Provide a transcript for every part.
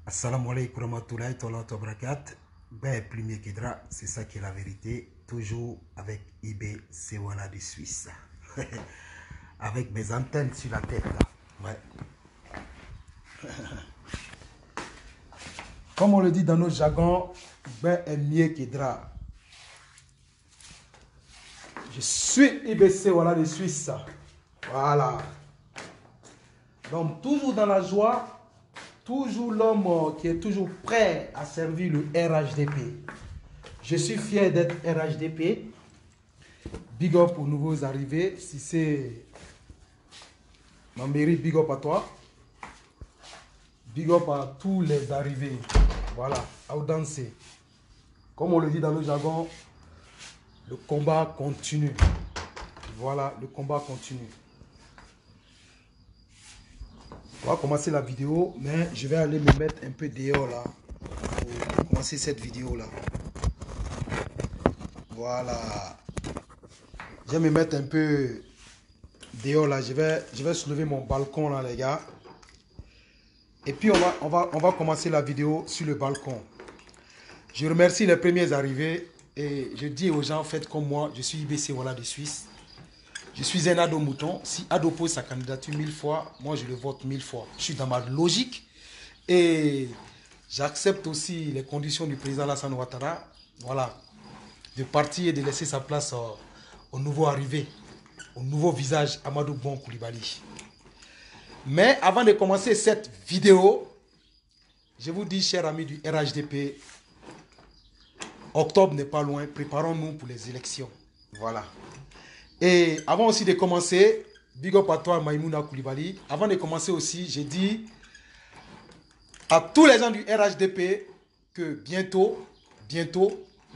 Assalamu alaikum warahmatullahi wabarakatuh. Ben, plus Kedra, c'est ça qui est la vérité. Toujours avec IB Sewala de Suisse. Avec mes antennes sur la tête. Là. Ouais. Comme on le dit dans nos jargons, Ben est Kedra. Je suis IB Sewala de Suisse. Voilà. Donc, toujours dans la joie. Toujours l'homme qui est toujours prêt à servir le RHDP. Je suis fier d'être RHDP. Big up aux nouveaux arrivés. Si c'est ma mairie, big up à toi. Big up à tous les arrivés. Voilà, à danser. Comme on le dit dans le jargon, le combat continue. Voilà, le combat continue. On va commencer la vidéo, mais je vais aller me mettre un peu dehors là pour commencer cette vidéo là. Voilà. Je vais me mettre un peu dehors là. Je vais soulever mon balcon là les gars. Et puis on va commencer la vidéo sur le balcon. Je remercie les premiers arrivés et je dis aux gens faites comme moi. Je suis IB Sewala de Suisse. Je suis un ado mouton. Si Ado pose sa candidature 1000 fois, moi je le vote 1000 fois. Je suis dans ma logique et j'accepte aussi les conditions du président Alassane Ouattara. Voilà, de partir et de laisser sa place au nouveau arrivé, au nouveau visage Amadou Bon Coulibaly. Mais avant de commencer cette vidéo, je vous dis, chers amis du RHDP, octobre n'est pas loin, préparons-nous pour les élections. Voilà. Et avant aussi de commencer, big up à toi Maïmouna Coulibaly. Avant de commencer aussi, j'ai dit à tous les gens du RHDP que bientôt,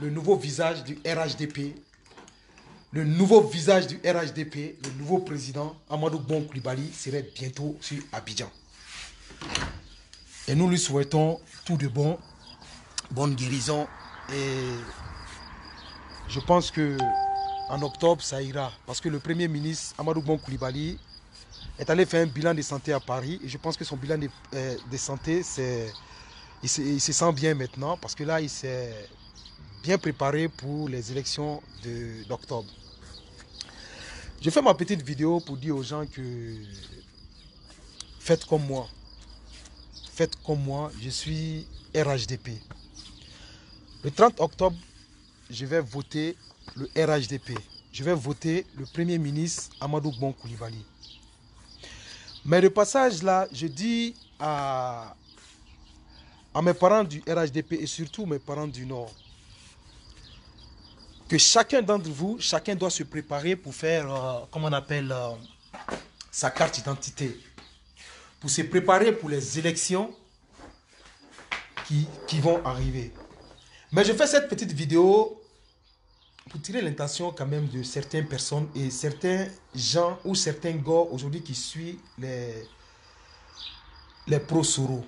le nouveau visage du RHDP, le nouveau président Amadou Bon Coulibaly serait bientôt sur Abidjan. Et nous lui souhaitons tout de bon, bonne guérison et je pense que en octobre, ça ira. Parce que le Premier ministre, Amadou Bon Coulibaly, est allé faire un bilan de santé à Paris. Et je pense que son bilan de santé, il se sent bien maintenant. Parce que là, il s'est bien préparé pour les élections d'octobre. Je fais ma petite vidéo pour dire aux gens que faites comme moi. Faites comme moi, je suis RHDP. Le 30 octobre, je vais voter le RHDP. Je vais voter le Premier ministre Amadou Bon Coulibaly. Mais de passage là, je dis à mes parents du RHDP et surtout mes parents du Nord que chacun d'entre vous, chacun doit se préparer pour faire, comment on appelle, sa carte d'identité. Pour se préparer pour les élections qui vont arriver. Mais je fais cette petite vidéo pour tirer l'intention quand même de certaines personnes et certains gens ou certains gars aujourd'hui qui suivent les pro-Soro.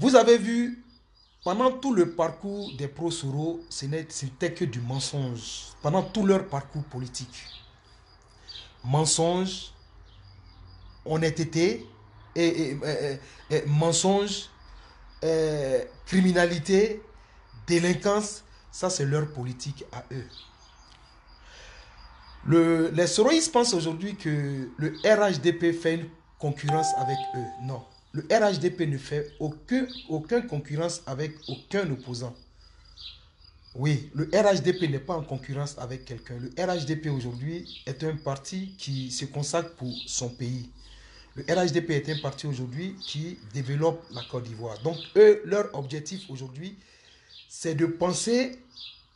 Vous avez vu, pendant tout le parcours des pro-Soro, ce n'était que du mensonge. Pendant tout leur parcours politique. Mensonge, honnêteté, mensonge, criminalité, délinquance. Ça, c'est leur politique à eux. Les soroïstes pensent aujourd'hui que le RHDP fait une concurrence avec eux. Non. Le RHDP ne fait aucune concurrence avec aucun opposant. Oui, le RHDP n'est pas en concurrence avec quelqu'un. Le RHDP aujourd'hui est un parti qui se consacre pour son pays. Le RHDP est un parti aujourd'hui qui développe la Côte d'Ivoire. Donc, eux, leur objectif aujourd'hui, c'est de penser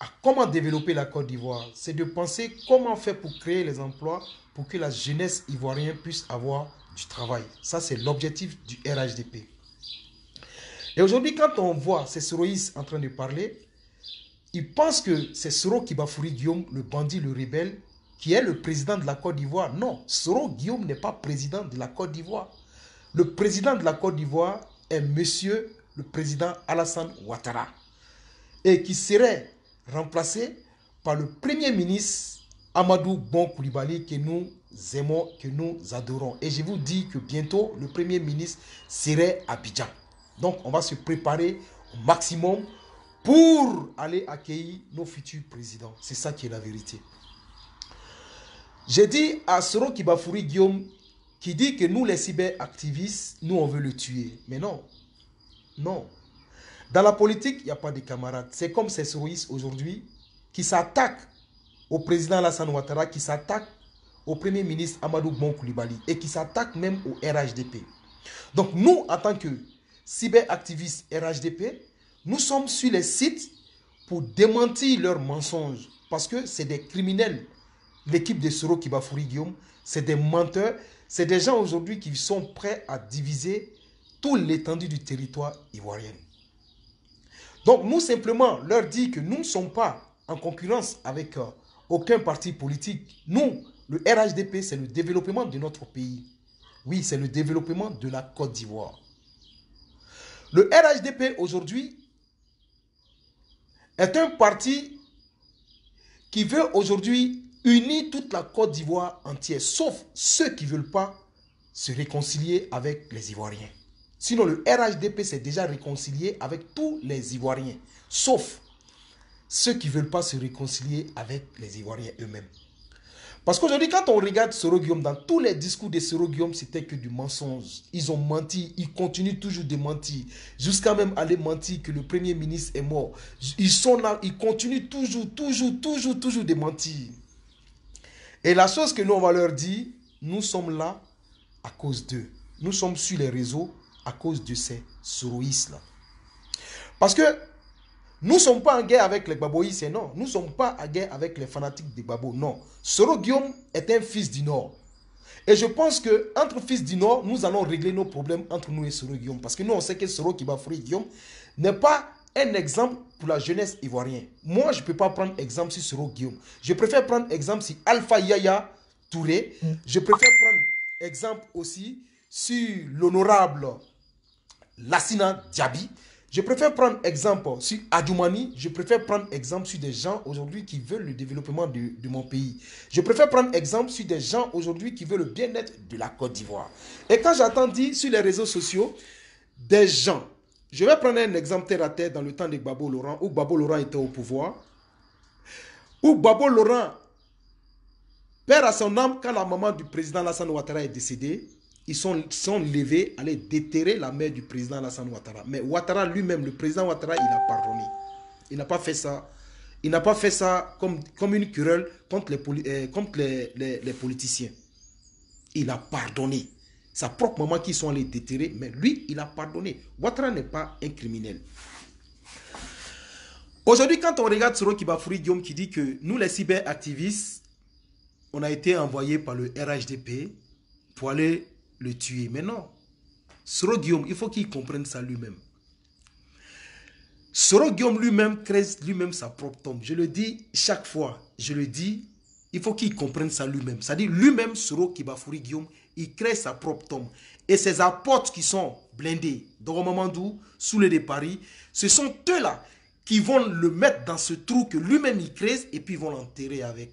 à comment développer la Côte d'Ivoire. C'est de penser comment faire pour créer les emplois pour que la jeunesse ivoirienne puisse avoir du travail. Ça, c'est l'objectif du RHDP. Et aujourd'hui, quand on voit ces soroïstes en train de parler, ils pensent que c'est Soro Kibafouri Guillaume, le bandit, le rebelle, qui est le président de la Côte d'Ivoire. Non, Soro Guillaume n'est pas président de la Côte d'Ivoire. Le président de la Côte d'Ivoire est monsieur le président Alassane Ouattara. Et qui serait remplacé par le Premier ministre Amadou Bon Coulibaly que nous aimons, que nous adorons. Et je vous dis que bientôt, le Premier ministre serait à Abidjan. Donc, on va se préparer au maximum pour aller accueillir nos futurs présidents. C'est ça qui est la vérité. J'ai dit à Soro Kibafouri Guillaume, qui dit que nous, les cyberactivistes, nous, on veut le tuer. Mais non. Non. Dans la politique, il n'y a pas de camarades. C'est comme ces soroïstes aujourd'hui qui s'attaquent au président Alassane Ouattara, qui s'attaquent au premier ministre Amadou Bon Coulibaly et qui s'attaquent même au RHDP. Donc nous, en tant que cyberactivistes RHDP, nous sommes sur les sites pour démentir leurs mensonges. Parce que c'est des criminels. L'équipe de Soro Kibafouri Guillaume, c'est des menteurs. C'est des gens aujourd'hui qui sont prêts à diviser toute l'étendue du territoire ivoirien. Donc nous simplement leur dire que nous ne sommes pas en concurrence avec aucun parti politique. Nous, le RHDP, c'est le développement de notre pays. Oui, c'est le développement de la Côte d'Ivoire. Le RHDP aujourd'hui est un parti qui veut aujourd'hui unir toute la Côte d'Ivoire entière, sauf ceux qui ne veulent pas se réconcilier avec les Ivoiriens. Sinon, le RHDP s'est déjà réconcilié avec tous les Ivoiriens, sauf ceux qui ne veulent pas se réconcilier avec les Ivoiriens eux-mêmes. Parce qu'aujourd'hui, quand on regarde Soro Guillaume, dans tous les discours de Soro Guillaume, c'était que du mensonge. Ils ont menti, ils continuent toujours de mentir, jusqu'à même aller mentir que le Premier ministre est mort. Ils sont là, ils continuent toujours de mentir. Et la chose que nous, on va leur dire, nous sommes là à cause d'eux. Nous sommes sur les réseaux à cause de ces soroïstes-là. Parce que nous ne sommes pas en guerre avec les baboïs, non. Nous ne sommes pas en guerre avec les fanatiques des babos, non. Soro Guillaume est un fils du Nord. Et je pense qu'entre fils du Nord, nous allons régler nos problèmes entre nous et Soro Guillaume. Parce que nous, on sait que Soro Kibafouri Guillaume n'est pas un exemple pour la jeunesse ivoirienne. Moi, je ne peux pas prendre exemple sur Soro Guillaume. Je préfère prendre exemple sur Alpha Yaya Touré. Je préfère prendre exemple aussi sur l'honorable Lassina Diaby. Je préfère prendre exemple sur Adjoumani. Je préfère prendre exemple sur des gens aujourd'hui qui veulent le développement de mon pays. Je préfère prendre exemple sur des gens aujourd'hui qui veulent le bien-être de la Côte d'Ivoire. Et quand j'entends dire sur les réseaux sociaux, des gens, je vais prendre un exemple terre à terre dans le temps de Gbagbo Laurent, où Gbagbo Laurent était au pouvoir, où Gbagbo Laurent perd à son âme quand la maman du président Alassane Ouattara est décédée. Ils sont levés à aller déterrer la mère du président Alassane Ouattara. Mais Ouattara lui-même, le président Ouattara, il a pardonné. Il n'a pas fait ça. Il n'a pas fait ça comme une querelle contre les politiciens. Il a pardonné. Sa propre maman qui sont allés déterrer, mais lui, il a pardonné. Ouattara n'est pas un criminel. Aujourd'hui, quand on regarde Soro Kibafouri Guillaume qui dit que nous, les cyberactivistes, on a été envoyés par le RHDP pour aller le tuer. Mais non. Soro Guillaume, il faut qu'il comprenne ça lui-même. Soro Guillaume lui-même crée lui-même sa propre tombe. Je le dis chaque fois. Je le dis, il faut qu'il comprenne ça lui-même. C'est-à-dire lui-même, Soro Kibafouri Guillaume, il crée sa propre tombe. Et ses apôtres qui sont blindés, Doro Mamadou, Soulé de Paris, ce sont eux-là qui vont le mettre dans ce trou que lui-même il crée et puis ils vont l'enterrer avec.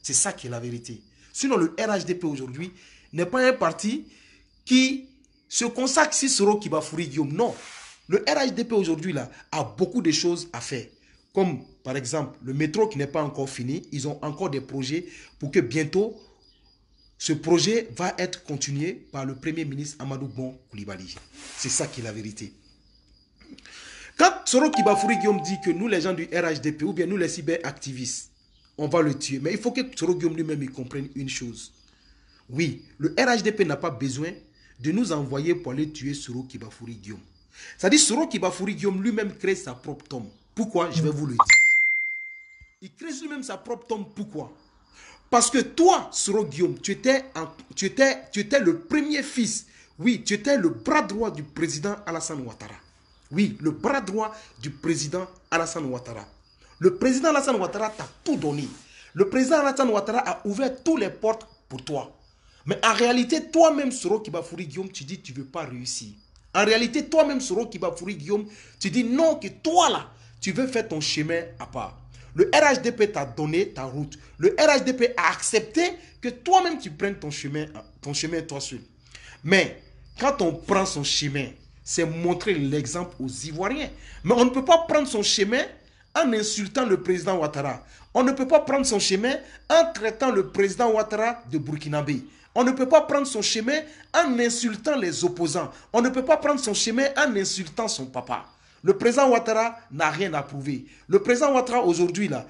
C'est ça qui est la vérité. Sinon, le RHDP aujourd'hui n'est pas un parti qui se consacre sur Soro Kibafouri Guillaume. Non. Le RHDP aujourd'hui là a beaucoup de choses à faire. Comme par exemple le métro qui n'est pas encore fini. Ils ont encore des projets pour que bientôt ce projet va être continué par le Premier ministre Amadou Bon Coulibaly. C'est ça qui est la vérité. Quand Soro Kibafouri Guillaume dit que nous les gens du RHDP ou bien nous les cyberactivistes, on va le tuer. Mais il faut que Soro Guillaume lui-même il comprenne une chose. Oui, le RHDP n'a pas besoin de nous envoyer pour aller tuer Soro Kibafouri Guillaume. C'est-à-dire Soro Kibafouri Guillaume lui-même crée sa propre tombe. Pourquoi? Je vais vous le dire. Il crée lui-même sa propre tombe. Pourquoi? Parce que toi, Soro Guillaume, tu étais le premier fils. Oui, tu étais le bras droit du président Alassane Ouattara. Oui, le bras droit du président Alassane Ouattara. Le président Alassane Ouattara t'a tout donné. Le président Alassane Ouattara a ouvert toutes les portes pour toi. Mais en réalité, toi-même, Soro Kibafouri Guillaume, tu dis que tu ne veux pas réussir. En réalité, toi-même, Soro Kibafouri Guillaume, tu dis non, que toi là, tu veux faire ton chemin à part. Le RHDP t'a donné ta route. Le RHDP a accepté que toi-même tu prennes ton chemin toi seul. Mais quand on prend son chemin, c'est montrer l'exemple aux Ivoiriens. Mais on ne peut pas prendre son chemin en insultant le président Ouattara. On ne peut pas prendre son chemin en traitant le président Ouattara de Burkinabé. On ne peut pas prendre son chemin en insultant les opposants. On ne peut pas prendre son chemin en insultant son papa. Le président Ouattara n'a rien à prouver. Le président Ouattara aujourd'hui, là,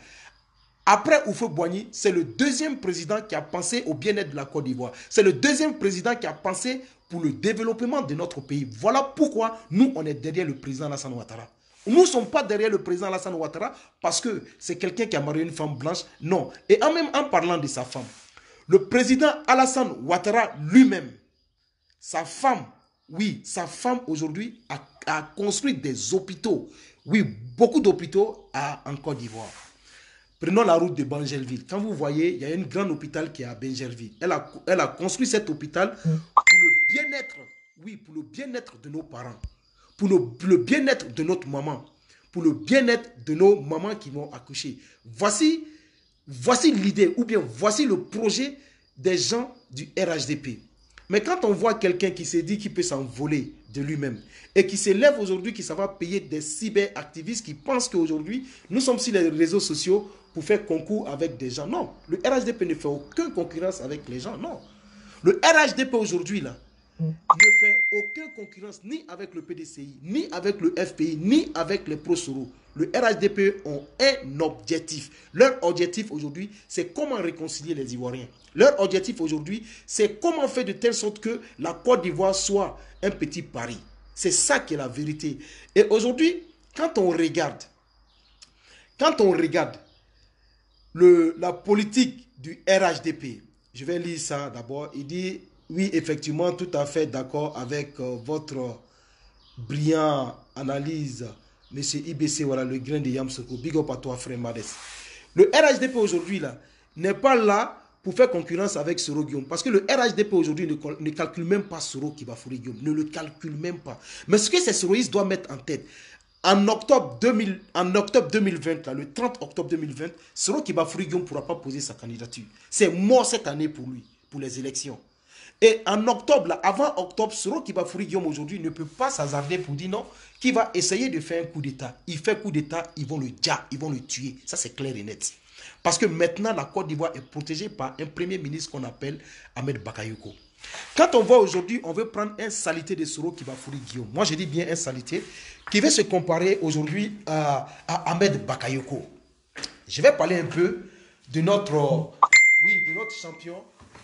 après Houphouët-Boigny, c'est le deuxième président qui a pensé au bien-être de la Côte d'Ivoire. C'est le deuxième président qui a pensé pour le développement de notre pays. Voilà pourquoi nous, on est derrière le président Alassane Ouattara. Nous ne sommes pas derrière le président Alassane Ouattara parce que c'est quelqu'un qui a marié une femme blanche. Non. Et même en parlant de sa femme, le président Alassane Ouattara lui-même, sa femme, oui, sa femme aujourd'hui a construit des hôpitaux. Oui, beaucoup d'hôpitaux en Côte d'Ivoire. Prenons la route de Benjerville. Quand vous voyez, il y a un grand hôpital qui est à Benjerville. Elle a construit cet hôpital pour le bien-être, oui, pour le bien-être de nos parents, pour le bien-être de notre maman, pour le bien-être de nos mamans qui vont accoucher. Voici l'idée, ou bien voici le projet des gens du RHDP. Mais quand on voit quelqu'un qui s'est dit qu'il peut s'envoler de lui-même et qui s'élève aujourd'hui, qui ça va payer des cyberactivistes qui pensent qu'aujourd'hui, nous sommes sur les réseaux sociaux pour faire concours avec des gens. Non, le RHDP ne fait aucune concurrence avec les gens, non. Le RHDP aujourd'hui, là, ne fait aucune concurrence ni avec le PDCI, ni avec le FPI, ni avec les pro-Soro. Le RHDP ont un objectif. Leur objectif aujourd'hui, c'est comment réconcilier les Ivoiriens. Leur objectif aujourd'hui, c'est comment faire de telle sorte que la Côte d'Ivoire soit un petit Paris. C'est ça qui est la vérité. Et aujourd'hui, quand on regarde la politique du RHDP, je vais lire ça d'abord. Il dit, oui, effectivement, tout à fait d'accord avec votre brillant analyse, monsieur IBC, voilà, le grain de Yamsoko. Big up à toi, frère Mades. Le RHDP aujourd'hui, là, n'est pas là pour faire concurrence avec Soro Guillaume. Parce que le RHDP aujourd'hui ne calcule même pas Soro Kibafouri Guillaume. Ne le calcule même pas. Mais ce que ces Soroïstes doivent mettre en tête, en octobre 2020, là, le 30 octobre 2020, Soro Kibafouri Guillaume ne pourra pas poser sa candidature. C'est mort cette année pour lui, pour les élections. Et en octobre, là, avant octobre, Soro Kibafouri Guillaume aujourd'hui ne peut pas s'hasarder pour dire non, qui va essayer de faire un coup d'État. Il fait coup d'État, ils vont le tuer. Ça, c'est clair et net. Parce que maintenant, la Côte d'Ivoire est protégée par un premier ministre qu'on appelle Ahmed Bakayoko. Quand on voit aujourd'hui, on veut prendre un salité de Soro Kibafouri Guillaume. Moi, je dis bien un salité qui veut se comparer aujourd'hui à Ahmed Bakayoko. Je vais parler un peu de notre champion,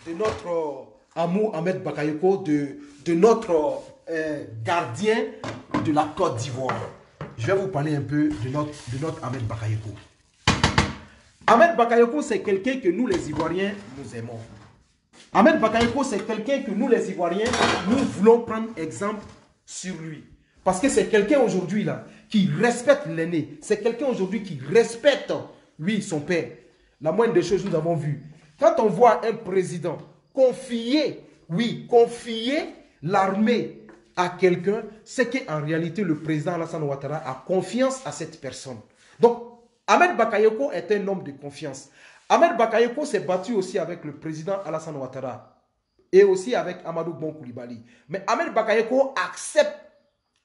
de notre amour Ahmed Bakayoko, de notre gardien de la Côte d'Ivoire. Je vais vous parler un peu de notre Ahmed Bakayoko. Ahmed Bakayoko, c'est quelqu'un que nous, les Ivoiriens, nous aimons. Ahmed Bakayoko, c'est quelqu'un que nous, les Ivoiriens, nous voulons prendre exemple sur lui. Parce que c'est quelqu'un aujourd'hui là qui respecte l'aîné. C'est quelqu'un aujourd'hui qui respecte, lui, son père. La moindre des choses, nous avons vu. Quand on voit un président confier l'armée à quelqu'un, c'est qu'en réalité, le président Alassane Ouattara a confiance à cette personne. Donc, Ahmed Bakayoko est un homme de confiance. Ahmed Bakayoko s'est battu aussi avec le président Alassane Ouattara et aussi avec Amadou Bon Coulibaly. Mais Ahmed Bakayoko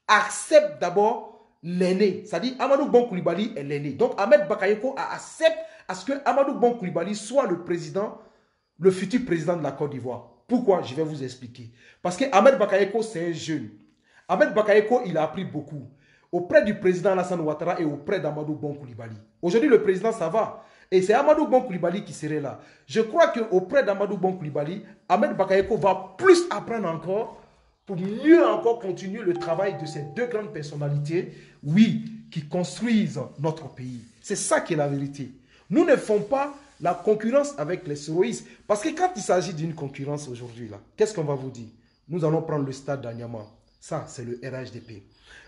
accepte d'abord l'aîné. C'est-à-dire Amadou Bon Coulibaly est l'aîné. Donc Ahmed Bakayoko accepte à ce que Amadou Bon Coulibaly soit le futur président de la Côte d'Ivoire. Pourquoi? Je vais vous expliquer. Parce que Ahmed Bakayoko, c'est un jeune. Ahmed Bakayoko, il a appris beaucoup auprès du président Alassane Ouattara et auprès d'Amadou Bon Coulibaly. Aujourd'hui, le président, ça va. Et c'est Amadou Bon Coulibaly qui serait là. Je crois qu'auprès d'Amadou Bon Coulibaly, Ahmed Bakayoko va plus apprendre encore pour mieux encore continuer le travail de ces deux grandes personnalités, oui, qui construisent notre pays. C'est ça qui est la vérité. Nous ne faisons pas la concurrence avec les soroïstes. Parce que quand il s'agit d'une concurrence aujourd'hui, là, qu'est-ce qu'on va vous dire? Nous allons prendre le stade d'Anyama. Ça, c'est le RHDP.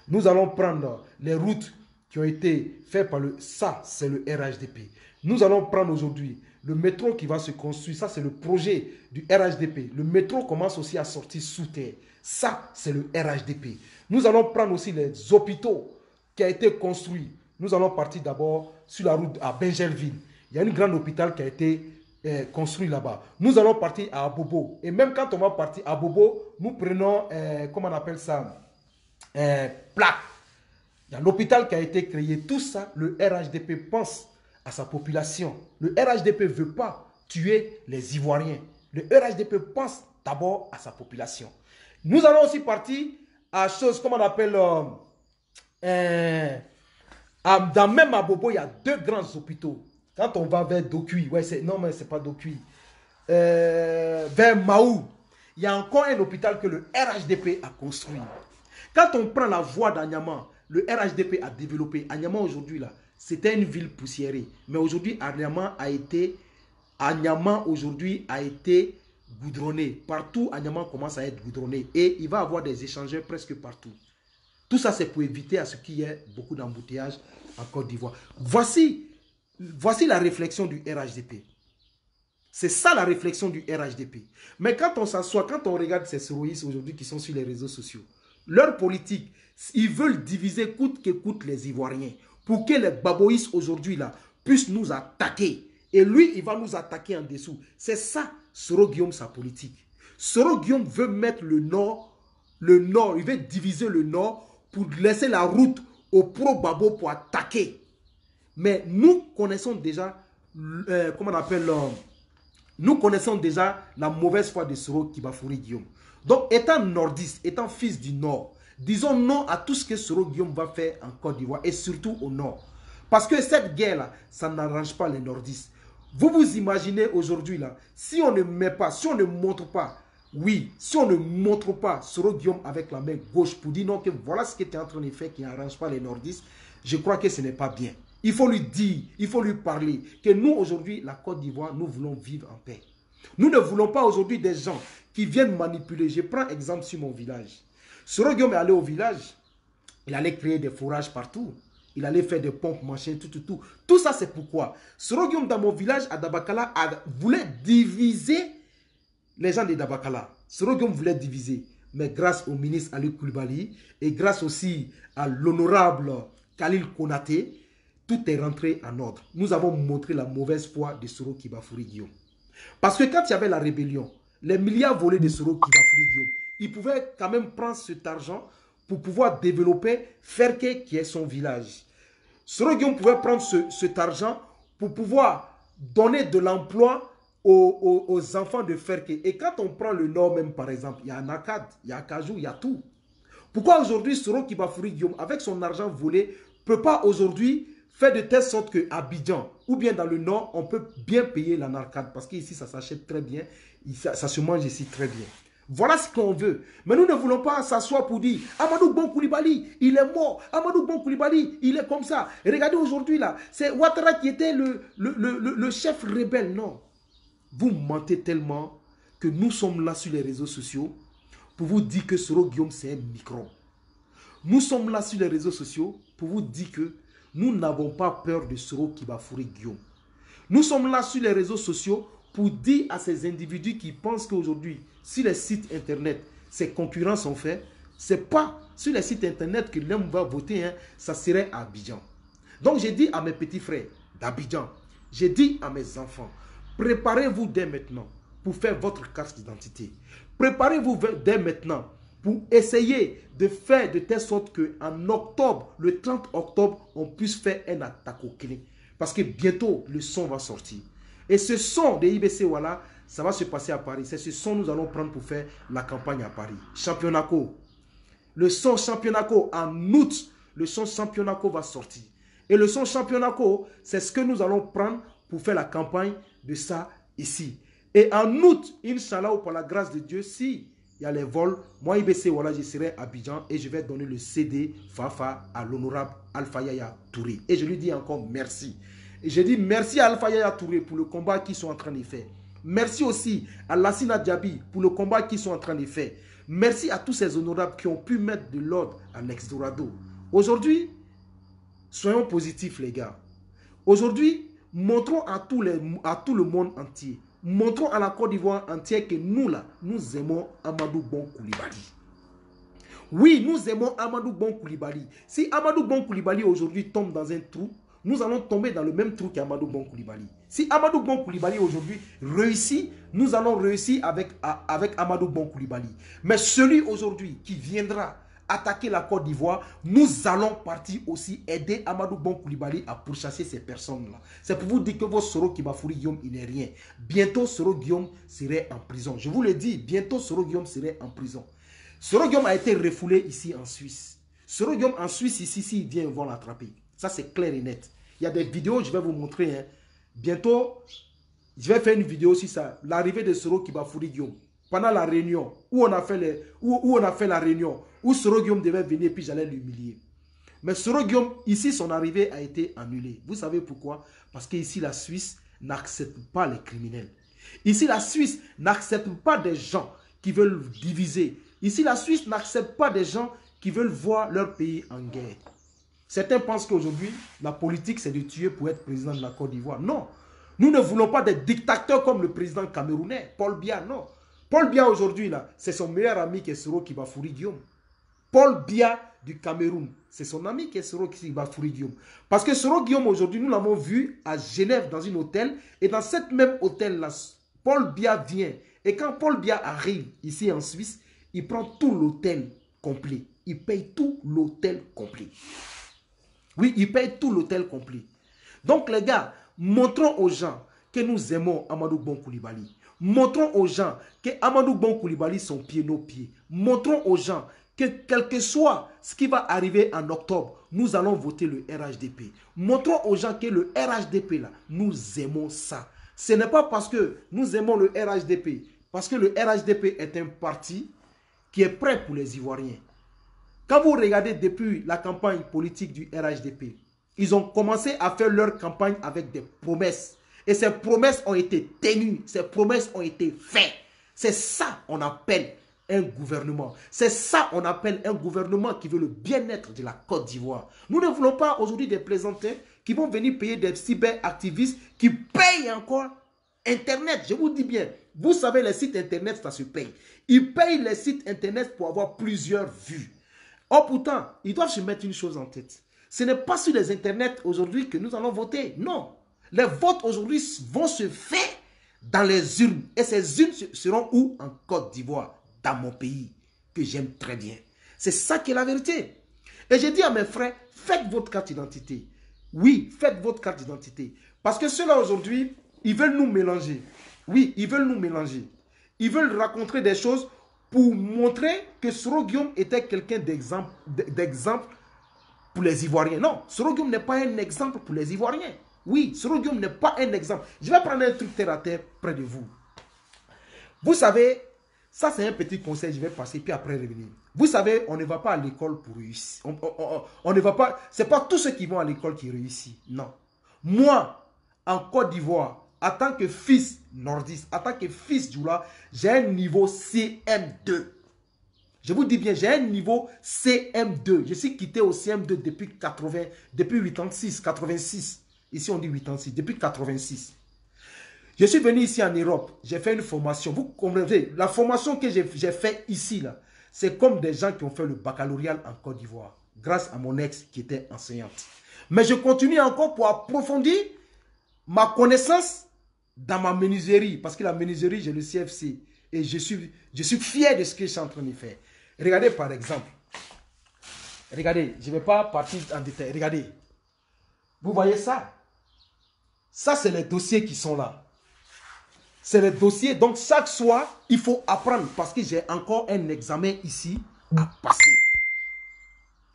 Nous allons prendre les routes qui ont été faites par ça, c'est le RHDP. Nous allons prendre aujourd'hui le métro qui va se construire. Ça, c'est le projet du RHDP. Le métro commence aussi à sortir sous terre. Ça, c'est le RHDP. Nous allons prendre aussi les hôpitaux qui ont été construits. Nous allons partir d'abord sur la route à Benjerville. Il y a un grand hôpital qui a été construit là-bas. Nous allons partir à Abobo. Et même quand on va partir à Abobo, nous prenons, comment on appelle ça? plaques. Il y a l'hôpital qui a été créé. Tout ça, le RHDP pense à sa population. Le RHDP ne veut pas tuer les Ivoiriens. Le RHDP pense d'abord à sa population. Nous allons aussi partir à chose, comme on appelle, dans même à Bobo, il y a 2 grands hôpitaux. Quand on va vers Dokui, ouais, non mais c'est pas Dokui, vers Maou, il y a encore un hôpital que le RHDP a construit. Quand on prend la voie d'Anyama, le RHDP a développé. Anyama aujourd'hui, là, c'était une ville poussiérée. Mais aujourd'hui, Anyama aujourd'hui a été goudronné. Partout, Anyama commence à être goudronné. Et il va y avoir des échangeurs presque partout. Tout ça, c'est pour éviter à ce qu'il y ait beaucoup d'embouteillages en Côte d'Ivoire. Voici la réflexion du RHDP. C'est ça la réflexion du RHDP. Mais quand on s'assoit, quand on regarde ces soroïstes aujourd'hui qui sont sur les réseaux sociaux, leur politique, ils veulent diviser coûte que coûte les Ivoiriens pour que les baboïstes aujourd'hui là puissent nous attaquer. Et lui, il va nous attaquer en dessous. C'est ça, Soro Guillaume, sa politique. Soro Guillaume veut mettre le nord, il veut diviser le nord pour laisser la route aux pro-babo pour attaquer. Mais nous connaissons déjà, comment on appelle, nous connaissons déjà la mauvaise foi de Soro Kibafouri Guillaume. Donc, étant nordiste, étant fils du Nord, disons non à tout ce que Soro Guillaume va faire en Côte d'Ivoire et surtout au Nord. Parce que cette guerre-là, ça n'arrange pas les nordistes. Vous vous imaginez aujourd'hui, là, si on ne met pas, si on ne montre pas, oui, si on ne montre pas Soro Guillaume avec la main gauche pour dire non, que voilà ce que tu es en train de faire qui n'arrange pas les nordistes, je crois que ce n'est pas bien. Il faut lui dire, il faut lui parler que nous, aujourd'hui, la Côte d'Ivoire, nous voulons vivre en paix. Nous ne voulons pas aujourd'hui des gens qui viennent manipuler. Je prends exemple sur mon village. Soro Guillaume est allé au village, il allait créer des fourrages partout. Il allait faire des pompes, machin, tout. Tout ça, c'est pourquoi Soro Guillaume, dans mon village, à Dabakala, voulait diviser les gens de Dabakala. Soro Guillaume voulait diviser. Mais grâce au ministre Ali Koulibaly et grâce aussi à l'honorable Khalil Konaté, tout est rentré en ordre. Nous avons montré la mauvaise foi de Soro Kibafouri Guillaume. Parce que quand il y avait la rébellion, les milliards volés de Soro Kibafouri Guillaume, il pouvait quand même prendre cet argent pour pouvoir développer Ferke qui est son village. Soro Guillaume pouvait prendre cet argent pour pouvoir donner de l'emploi aux enfants de Ferke. Et quand on prend le Nord même par exemple, il y a Nakad, il y a Kajou, il y a tout. Pourquoi aujourd'hui Soro Kibafouri Guillaume, avec son argent volé, ne peut pas aujourd'hui faire de telle sorte qu'à Abidjan ou bien dans le Nord, on peut bien payer la narcade parce qu'ici ça s'achète très bien, ça se mange ici très bien. Voilà ce qu'on veut. Mais nous ne voulons pas s'asseoir pour dire Amadou Bon Koulibaly, il est mort. Amadou Bon Koulibaly, il est comme ça. Et regardez aujourd'hui là, c'est Ouattara qui était le chef rebelle. Non. Vous mentez tellement que nous sommes là sur les réseaux sociaux pour vous dire que Soro Guillaume c'est un micro. Nous sommes là sur les réseaux sociaux pour vous dire que nous n'avons pas peur de Soro Kibafouri Guillaume. Nous sommes là sur les réseaux sociaux pour dire à ces individus qui pensent qu'aujourd'hui, sur les sites internet, ces concurrents sont faits, ce n'est pas sur les sites internet que l'homme va voter, hein, ça serait à Abidjan. Donc j'ai dit à mes petits frères d'Abidjan, j'ai dit à mes enfants, préparez-vous dès maintenant pour faire votre carte d'identité. Préparez-vous dès maintenant pour essayer de faire de telle sorte qu'en octobre, le 30 octobre, on puisse faire un attaque au clé. Parce que bientôt, le son va sortir. Et ce son de IBC, voilà, ça va se passer à Paris. C'est ce son que nous allons prendre pour faire la campagne à Paris. Championnat-co. Le son Championnat-co, en août, le son Championnat-co va sortir. Et le son Championnat-co, c'est ce que nous allons prendre pour faire la campagne de ça ici. Et en août, Inch'Allah, par la grâce de Dieu, si il y a les vols, moi IBC, voilà, je serai à Abidjan et je vais donner le CD Fafa à l'honorable Alpha Yaya Touré. Et je lui dis encore merci. Et je dis merci à Alpha Yaya Touré pour le combat qu'ils sont en train de faire. Merci aussi à Lassina Diaby pour le combat qu'ils sont en train de faire. Merci à tous ces honorables qui ont pu mettre de l'ordre à l'Ex-Dorado. Aujourd'hui, soyons positifs les gars. Aujourd'hui, montrons à tout le monde entier, montrons à la Côte d'Ivoire entière que nous là, nous aimons Amadou Bon Koulibaly. Oui, nous aimons Amadou Bon Koulibaly. Si Amadou Bon Koulibaly aujourd'hui tombe dans un trou, nous allons tomber dans le même trou qu'Amadou Bon Koulibaly. Si Amadou Bon Koulibaly aujourd'hui réussit, nous allons réussir avec Amadou Bon Koulibaly. Mais celui aujourd'hui qui viendra attaquer la Côte d'Ivoire, nous allons partir aussi aider Amadou Bon Coulibaly à pourchasser ces personnes-là. C'est pour vous dire que votre Soro Kibafouri Guillaume, il n'est rien. Bientôt, Soro Guillaume serait en prison. Je vous le dis, bientôt, Soro Guillaume serait en prison. Soro Guillaume a été refoulé ici en Suisse. Soro Guillaume en Suisse, ici, s'il vient, ils vont l'attraper. Ça, c'est clair et net. Il y a des vidéos, je vais vous montrer. Hein. Bientôt, je vais faire une vidéo sur ça. L'arrivée de Soro Kibafouri Guillaume. Pendant la réunion, où on a fait la réunion, où Soro Guillaume devait venir, puis j'allais l'humilier. Mais Soro Guillaume, ici, son arrivée a été annulée. Vous savez pourquoi? Parce qu'ici, la Suisse n'accepte pas les criminels. Ici, la Suisse n'accepte pas des gens qui veulent diviser. Ici, la Suisse n'accepte pas des gens qui veulent voir leur pays en guerre. Certains pensent qu'aujourd'hui, la politique, c'est de tuer pour être président de la Côte d'Ivoire. Non. Nous ne voulons pas des dictateurs comme le président camerounais, Paul Biya, non. Paul Biya aujourd'hui, là, c'est son meilleur ami qui est Soro Kibafouri Guillaume. Paul Biya du Cameroun, c'est son ami qui est Soro Kibafouri Guillaume. Parce que Soro Guillaume, aujourd'hui, nous l'avons vu à Genève dans un hôtel. Et dans cet même hôtel-là, Paul Biya vient. Et quand Paul Biya arrive ici en Suisse, il prend tout l'hôtel complet. Il paye tout l'hôtel complet. Oui, il paye tout l'hôtel complet. Donc les gars, montrons aux gens que nous aimons Amadou Bon Coulibaly. Montrons aux gens que Amadou Bon Coulibaly sont pieds nos pieds. Montrons aux gens que quel que soit ce qui va arriver en octobre, nous allons voter le RHDP. Montrons aux gens que le RHDP là, nous aimons ça. Ce n'est pas parce que nous aimons le RHDP, parce que le RHDP est un parti qui est prêt pour les Ivoiriens. Quand vous regardez depuis la campagne politique du RHDP, ils ont commencé à faire leur campagne avec des promesses. Et ces promesses ont été tenues, ces promesses ont été faites. C'est ça qu'on appelle un gouvernement. C'est ça qu'on appelle un gouvernement qui veut le bien-être de la Côte d'Ivoire. Nous ne voulons pas aujourd'hui des plaisantins qui vont venir payer des cyberactivistes qui payent encore Internet. Je vous dis bien, vous savez, les sites Internet, ça se paye. Ils payent les sites Internet pour avoir plusieurs vues. Or pourtant, ils doivent se mettre une chose en tête. Ce n'est pas sur les Internets aujourd'hui que nous allons voter. Non. Les votes aujourd'hui vont se faire dans les urnes. Et ces urnes seront où? En Côte d'Ivoire, dans mon pays, que j'aime très bien. C'est ça qui est la vérité. Et j'ai dit à mes frères, faites votre carte d'identité. Oui, faites votre carte d'identité. Parce que ceux-là aujourd'hui, ils veulent nous mélanger. Oui, ils veulent nous mélanger. Ils veulent raconter des choses pour montrer que Soro Guillaume était quelqu'un d'exemple pour les Ivoiriens. Non, Soro Guillaume n'est pas un exemple pour les Ivoiriens. Oui, Soro Guillaume n'est pas un exemple. Je vais prendre un truc terre à terre près de vous. Vous savez, ça c'est un petit conseil, je vais passer puis après revenir. Vous savez, on ne va pas à l'école pour réussir. On ne va pas, c'est pas tous ceux qui vont à l'école qui réussissent. Non. Moi, en Côte d'Ivoire, en tant que fils nordiste, en tant que fils Djoula, j'ai un niveau CM2. Je vous dis bien, j'ai un niveau CM2. Je suis quitté au CM2 depuis 86, 86. Ici, on dit 86, depuis 86. Je suis venu ici en Europe, j'ai fait une formation. Vous comprenez, la formation que j'ai faite ici, là, c'est comme des gens qui ont fait le baccalauréat en Côte d'Ivoire, grâce à mon ex qui était enseignante. Mais je continue encore pour approfondir ma connaissance dans ma menuiserie, parce que la menuiserie, j'ai le CFC. Et je suis fier de ce que je suis en train de faire. Regardez par exemple. Regardez, je ne vais pas partir en détail. Regardez. Vous voyez ça? Ça, c'est les dossiers qui sont là. C'est les dossiers. Donc, chaque soir, il faut apprendre. Parce que j'ai encore un examen ici à passer.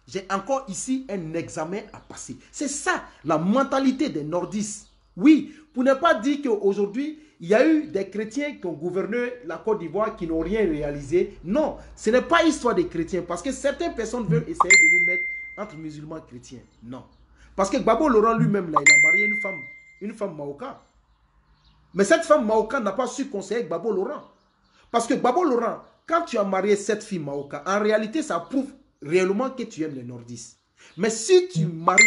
J'ai encore ici un examen à passer. C'est ça, la mentalité des nordistes. Oui, pour ne pas dire qu'aujourd'hui, il y a eu des chrétiens qui ont gouverné la Côte d'Ivoire qui n'ont rien réalisé. Non, ce n'est pas histoire des chrétiens. Parce que certaines personnes veulent essayer de nous mettre entre musulmans et chrétiens. Non. Parce que Gbagbo Laurent lui-même, là, il a marié une femme marocaine. Mais cette femme marocaine n'a pas su conseiller Gbagbo Laurent. Parce que Gbagbo Laurent, quand tu as marié cette fille marocaine, en réalité, ça prouve réellement que tu aimes les nordistes. Mais si tu maries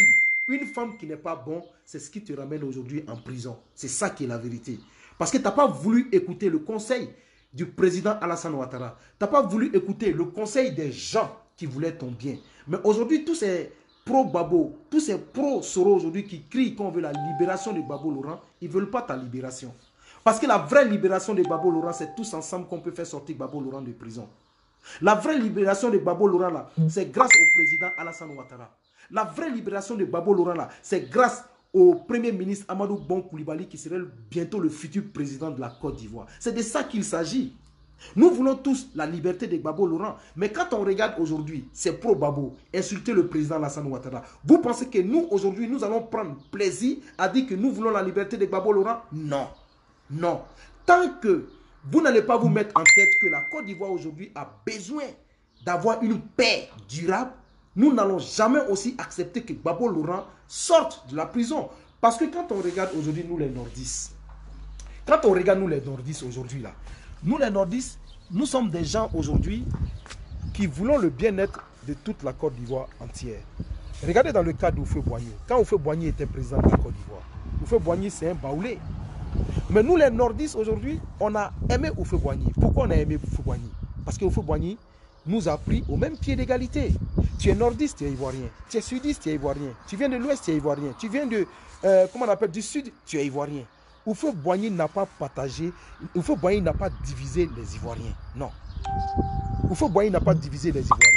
une femme qui n'est pas bonne, c'est ce qui te ramène aujourd'hui en prison. C'est ça qui est la vérité. Parce que tu n'as pas voulu écouter le conseil du président Alassane Ouattara. Tu n'as pas voulu écouter le conseil des gens qui voulaient ton bien. Mais aujourd'hui, tous ces pro-Babo, tous ces pro-Soro aujourd'hui qui crient qu'on veut la libération de Gbagbo Laurent, ils ne veulent pas ta libération. Parce que la vraie libération de Gbagbo Laurent, c'est tous ensemble qu'on peut faire sortir Gbagbo Laurent de prison. La vraie libération de Gbagbo Laurent, là, c'est grâce au président Alassane Ouattara. La vraie libération de Gbagbo Laurent, là, c'est grâce au premier ministre Amadou Bon Coulibaly qui serait bientôt le futur président de la Côte d'Ivoire. C'est de ça qu'il s'agit. Nous voulons tous la liberté de Gbagbo Laurent. Mais quand on regarde aujourd'hui, c'est pro-Gbagbo, insulter le président Alassane Ouattara. Vous pensez que nous, aujourd'hui, nous allons prendre plaisir à dire que nous voulons la liberté de Gbagbo Laurent? Non. Non. Tant que vous n'allez pas vous mettre en tête que la Côte d'Ivoire aujourd'hui a besoin d'avoir une paix durable, nous n'allons jamais aussi accepter que Gbagbo Laurent sorte de la prison. Parce que quand on regarde aujourd'hui, nous les nordistes, aujourd'hui là, nous les nordistes, nous sommes des gens aujourd'hui qui voulons le bien-être de toute la Côte d'Ivoire entière. Regardez dans le cas d'Houphouët-Boigny. Quand Houphouët-Boigny était président de la Côte d'Ivoire, Houphouët-Boigny c'est un baoulé. Mais nous les nordistes aujourd'hui, on a aimé Houphouët-Boigny. Pourquoi on a aimé Houphouët-Boigny? Parce que Houphouët-Boigny nous a pris au même pied d'égalité. Tu es nordiste, tu es ivoirien. Tu es sudiste, tu es ivoirien. Tu viens de l'ouest, tu es ivoirien. Tu viens de, comment on appelle, du sud, tu es ivoirien. Houphouët-Boigny n'a pas partagé, Houphouët-Boigny n'a pas divisé les Ivoiriens. Non. Houphouët-Boigny n'a pas divisé les Ivoiriens.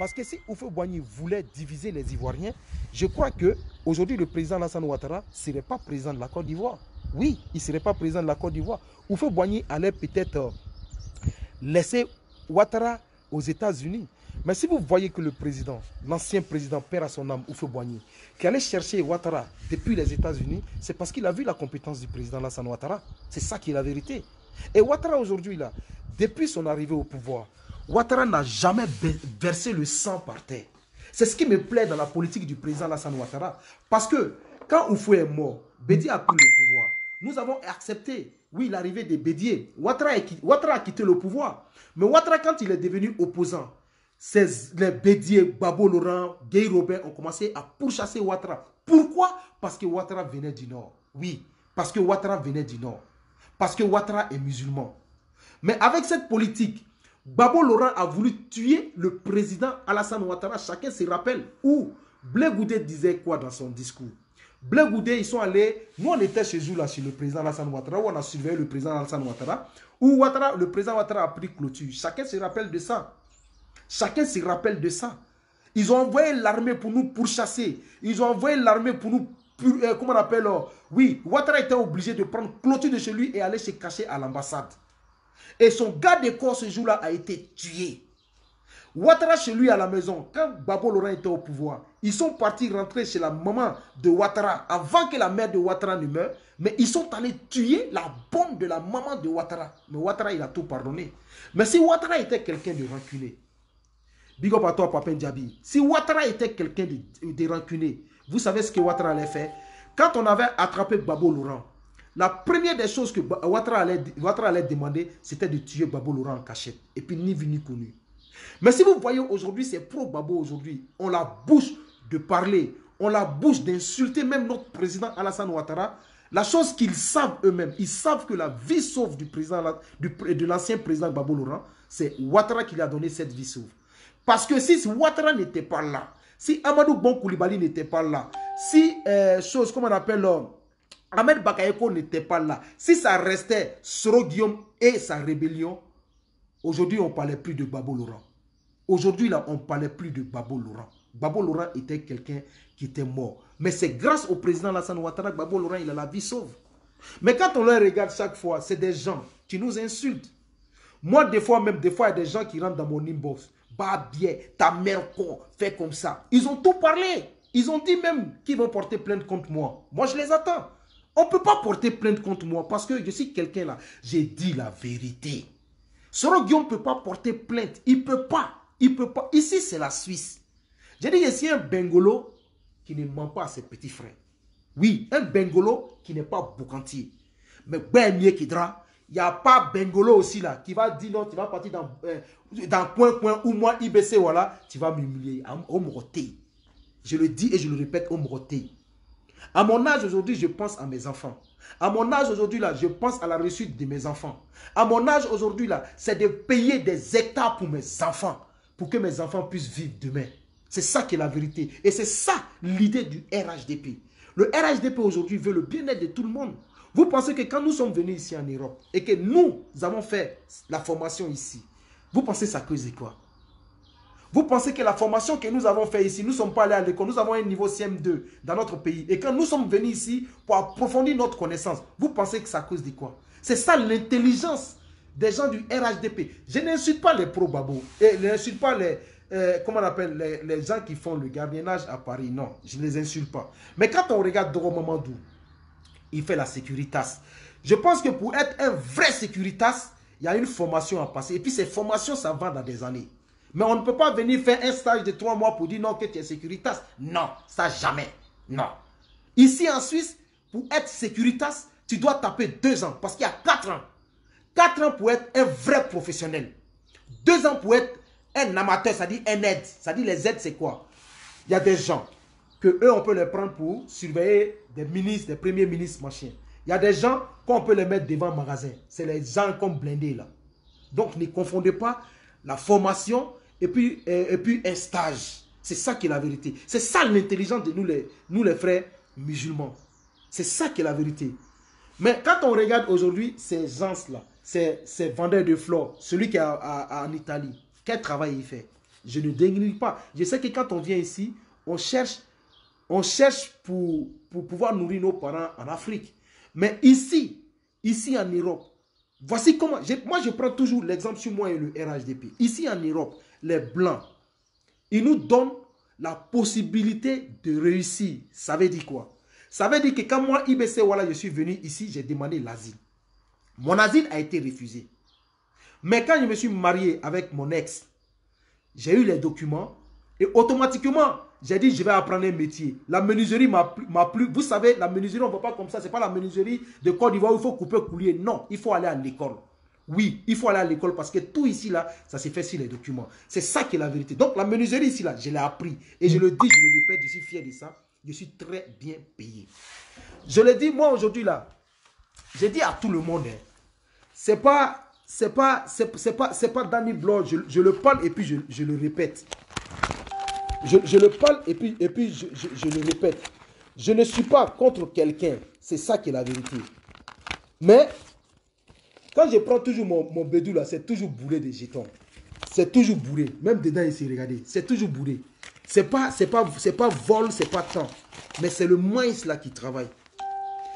Parce que si Houphouët-Boigny voulait diviser les Ivoiriens, je crois qu'aujourd'hui le président Alassane Ouattara ne serait pas président de la Côte d'Ivoire. Oui, il ne serait pas président de la Côte d'Ivoire. Houphouët-Boigny allait peut-être laisser Ouattara aux États-Unis. Mais si vous voyez que le président, l'ancien président, perd à son âme, Houphouët-Boigny, qui allait chercher Ouattara depuis les États-Unis, c'est parce qu'il a vu la compétence du président Alassane Ouattara. C'est ça qui est la vérité. Et Ouattara aujourd'hui, là, depuis son arrivée au pouvoir, Ouattara n'a jamais versé le sang par terre. C'est ce qui me plaît dans la politique du président Alassane Ouattara. Parce que quand Oufou est mort, Bédié a pris le pouvoir. Nous avons accepté, oui, l'arrivée de Bédié. Ouattara a quitté le pouvoir. Mais Ouattara, quand il est devenu opposant, les Bédié, Gbagbo Laurent, Guy Robert ont commencé à pourchasser Ouattara. Pourquoi? Parce que Ouattara venait du Nord. Oui, parce que Ouattara venait du Nord. Parce que Ouattara est musulman. Mais avec cette politique, Gbagbo Laurent a voulu tuer le président Alassane Ouattara. Chacun se rappelle où Blé Goudé disait quoi dans son discours. Blé Goudé, ils sont allés, nous on était chez eux là, chez le président Alassane Ouattara, où on a surveillé le président Alassane Ouattara, où le président Ouattara a pris clôture. Chacun se rappelle de ça. Chacun se rappelle de ça. Ils ont envoyé l'armée pour nous pourchasser. Ils ont envoyé l'armée pour nous, comment on appelle, oui, Ouattara était obligé de prendre clôture de chez lui et aller se cacher à l'ambassade. Et son garde de corps ce jour-là a été tué. Ouattara chez lui à la maison, quand Gbagbo Laurent était au pouvoir, ils sont partis rentrer chez la maman de Ouattara avant que la mère de Ouattara ne meure, mais ils sont allés tuer la bonne de la maman de Ouattara. Mais Ouattara, il a tout pardonné. Mais si Ouattara était quelqu'un de rancunier, big up à toi, Papa Ndiabi, si Ouattara était quelqu'un de rancunier, vous savez ce que Ouattara allait faire? Quand on avait attrapé Gbagbo Laurent, la première des choses que Ouattara allait demander, c'était de tuer Gbagbo Laurent en cachette. Et puis ni vu ni connu. Mais si vous voyez aujourd'hui, c'est pro-Gbagbo aujourd'hui. On la bouche de parler, on la bouche d'insulter même notre président Alassane Ouattara. La chose qu'ils savent eux-mêmes, ils savent que la vie sauve de l'ancien président Gbagbo Laurent, c'est Ouattara qui lui a donné cette vie sauve. Parce que si Ouattara n'était pas là, si Amadou Bon Coulibaly n'était pas là, si comment on appelle Ahmed Bakayoko n'était pas là, si ça restait Soro Guillaume et sa rébellion, aujourd'hui on ne parlait plus de Gbagbo Laurent. Aujourd'hui là, on ne parlait plus de Gbagbo Laurent. Gbagbo Laurent était quelqu'un qui était mort. Mais c'est grâce au président Alassane Ouattara que Gbagbo Laurent il a la vie sauve. Mais quand on les regarde chaque fois, c'est des gens qui nous insultent. Moi, des fois, il y a des gens qui rentrent dans mon inbox. Bah bien, ta mère con, fait comme ça. Ils ont tout parlé. Ils ont dit même qu'ils vont porter plainte contre moi. Moi, je les attends. On ne peut pas porter plainte contre moi parce que je suis quelqu'un là. J'ai dit la vérité. Soro Guillaume ne peut pas porter plainte. Il ne peut pas. Il peut pas. Ici, c'est la Suisse. J'ai dit, ici, un Bengolo qui ne ment pas à ses petits frères. Oui, un Bengolo qui n'est pas boucantier. Mais ben mieux Kidra, il n'y a pas Bengolo aussi là qui va dire non, tu vas partir dans point où moi, IBC, voilà, tu vas m'humilier. Au Moroté. Je le dis et je le répète, au Moroté. À mon âge aujourd'hui, je pense à mes enfants. À mon âge aujourd'hui, là, je pense à la réussite de mes enfants. À mon âge aujourd'hui, là, c'est de payer des hectares pour mes enfants, pour que mes enfants puissent vivre demain. C'est ça qui est la vérité. Et c'est ça l'idée du RHDP. Le RHDP aujourd'hui veut le bien-être de tout le monde. Vous pensez que quand nous sommes venus ici en Europe et que nous avons fait la formation ici, Vous pensez ça cause de quoi? Vous pensez que la formation que nous avons fait ici, nous ne sommes pas allés à l'école, nous avons un niveau CM2 dans notre pays. Et quand nous sommes venus ici pour approfondir notre connaissance, vous pensez que ça cause de quoi? C'est ça l'intelligence des gens du RHDP. Je n'insulte pas les pro-babos. Et je n'insulte pas les, comment on appelle, les gens qui font le gardiennage à Paris. Non, je ne les insulte pas. Mais quand on regarde Doro Mamadou, il fait la sécuritas. Je pense que pour être un vrai sécuritas, il y a une formation à passer. Et puis ces formations, ça va dans des années. Mais on ne peut pas venir faire un stage de 3 mois pour dire non que tu es sécuritas. Non, ça jamais. Non. Ici en Suisse, pour être sécuritas, tu dois taper 2 ans. Parce qu'il y a 4 ans. 4 ans pour être un vrai professionnel. 2 ans pour être un amateur, c'est-à-dire un aide. C'est-à-dire les aides, c'est quoi? Il y a des gens que eux, on peut les prendre pour surveiller des ministres, des premiers ministres, machin. Il y a des gens qu'on peut les mettre devant un magasin. C'est les gens comme blindés là. Donc, ne confondez pas la formation et puis un stage. C'est ça qui est la vérité. C'est ça l'intelligence de nous les frères musulmans. C'est ça qui est la vérité. Mais quand on regarde aujourd'hui ces gens-là, ces vendeurs de fleurs, celui qui est en Italie, quel travail il fait? Je ne dénigre pas. Je sais que quand on vient ici, on cherche pour pouvoir nourrir nos parents en Afrique. Mais ici en Europe, voici comment, moi je prends toujours l'exemple sur moi et le RHDP. Ici en Europe, les Blancs, ils nous donnent la possibilité de réussir. Ça veut dire quoi? Ça veut dire que quand moi, IBC, voilà, je suis venu ici, j'ai demandé l'asile. Mon asile a été refusé. Mais quand je me suis marié avec mon ex, j'ai eu les documents et automatiquement, j'ai dit je vais apprendre un métier. La menuiserie m'a plu. Vous savez, la menuiserie, on ne va pas comme ça. Ce n'est pas la menuiserie de Côte d'Ivoire où il faut couper coulier. Non, il faut aller à l'école. Oui, il faut aller à l'école parce que tout ici, là, ça s'est fait sur les documents. C'est ça qui est la vérité. Donc, la menuiserie ici, là, je l'ai appris. Et je le dis, je le répète, je suis fier de ça. Je suis très bien payé. Je le dis, moi, aujourd'hui, là, j'ai dit à tout le monde, hein, c'est pas Danny Bloch, je le parle et puis je le répète. Je le parle et puis je le répète. Je ne suis pas contre quelqu'un. C'est ça qui est la vérité. Mais, quand je prends toujours mon bédou là, c'est toujours bourré de jetons. C'est toujours bourré. Même dedans ici, regardez. C'est toujours bourré. C'est pas vol, c'est pas temps. Mais c'est le moins là qui travaille.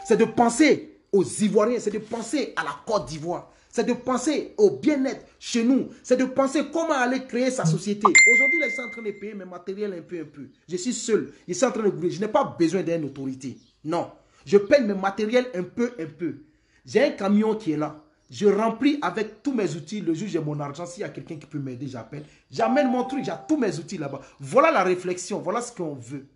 C'est de penser aux Ivoiriens, c'est de penser à la Côte d'Ivoire. C'est de penser au bien-être chez nous. C'est de penser comment aller créer sa société. Aujourd'hui, je suis en train de payer mes matériels un peu. Je suis seul. Je suis en train de gouverner. Je n'ai pas besoin d'une autorité. Non. Je paye mes matériels un peu. J'ai un camion qui est là. Je remplis avec tous mes outils. Le jour, j'ai mon argent. S'il y a quelqu'un qui peut m'aider, j'appelle. J'amène mon truc. J'ai tous mes outils là-bas. Voilà la réflexion. Voilà ce qu'on veut.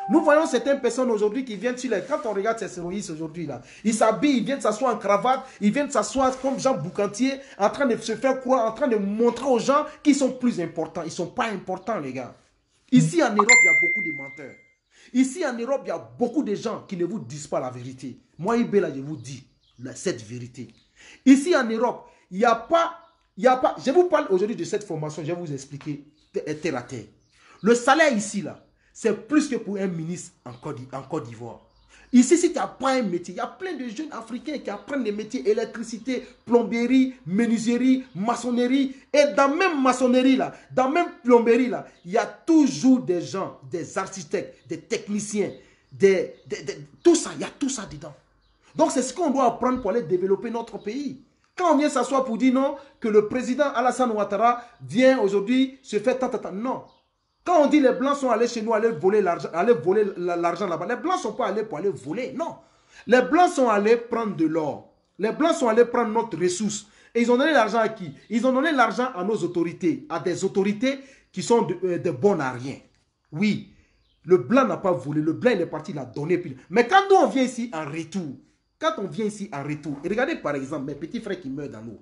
Nous voyons certaines personnes aujourd'hui qui viennent sur les... Quand on regarde ces terroristes aujourd'hui, là, ils s'habillent, ils viennent s'asseoir en cravate, ils viennent s'asseoir comme Jean Boucantier, en train de se faire croire, en train de montrer aux gens qu'ils sont plus importants. Ils ne sont pas importants, les gars. Ici en Europe, il y a beaucoup de menteurs. Ici en Europe, il y a beaucoup de gens qui ne vous disent pas la vérité. Moi, Ibé, là, je vous dis cette vérité. Ici en Europe, il n'y a pas... Je vous parle aujourd'hui de cette formation, je vais vous expliquer terre à terre. Le salaire ici, là, c'est plus que pour un ministre en Côte d'Ivoire. Ici, si tu n'as pas un métier, il y a plein de jeunes Africains qui apprennent des métiers, électricité, plomberie, menuiserie, maçonnerie. Et dans même maçonnerie, là, dans même plomberie, là, il y a toujours des gens, des architectes, des techniciens, tout ça, il y a tout ça dedans. Donc, c'est ce qu'on doit apprendre pour aller développer notre pays. Quand on vient s'asseoir pour dire non, que le président Alassane Ouattara vient aujourd'hui se faire tant, non. Quand on dit les Blancs sont allés chez nous, aller voler l'argent là-bas, les Blancs ne sont pas allés pour aller voler, non. Les Blancs sont allés prendre de l'or. Les Blancs sont allés prendre notre ressource. Et ils ont donné l'argent à qui? Ils ont donné l'argent à nos autorités, à des autorités qui sont de bonnes à rien. Oui, le Blanc n'a pas volé, le Blanc il est parti, il a donné. Mais quand nous on vient ici en retour, et regardez par exemple mes petits frères qui meurent dans l'eau.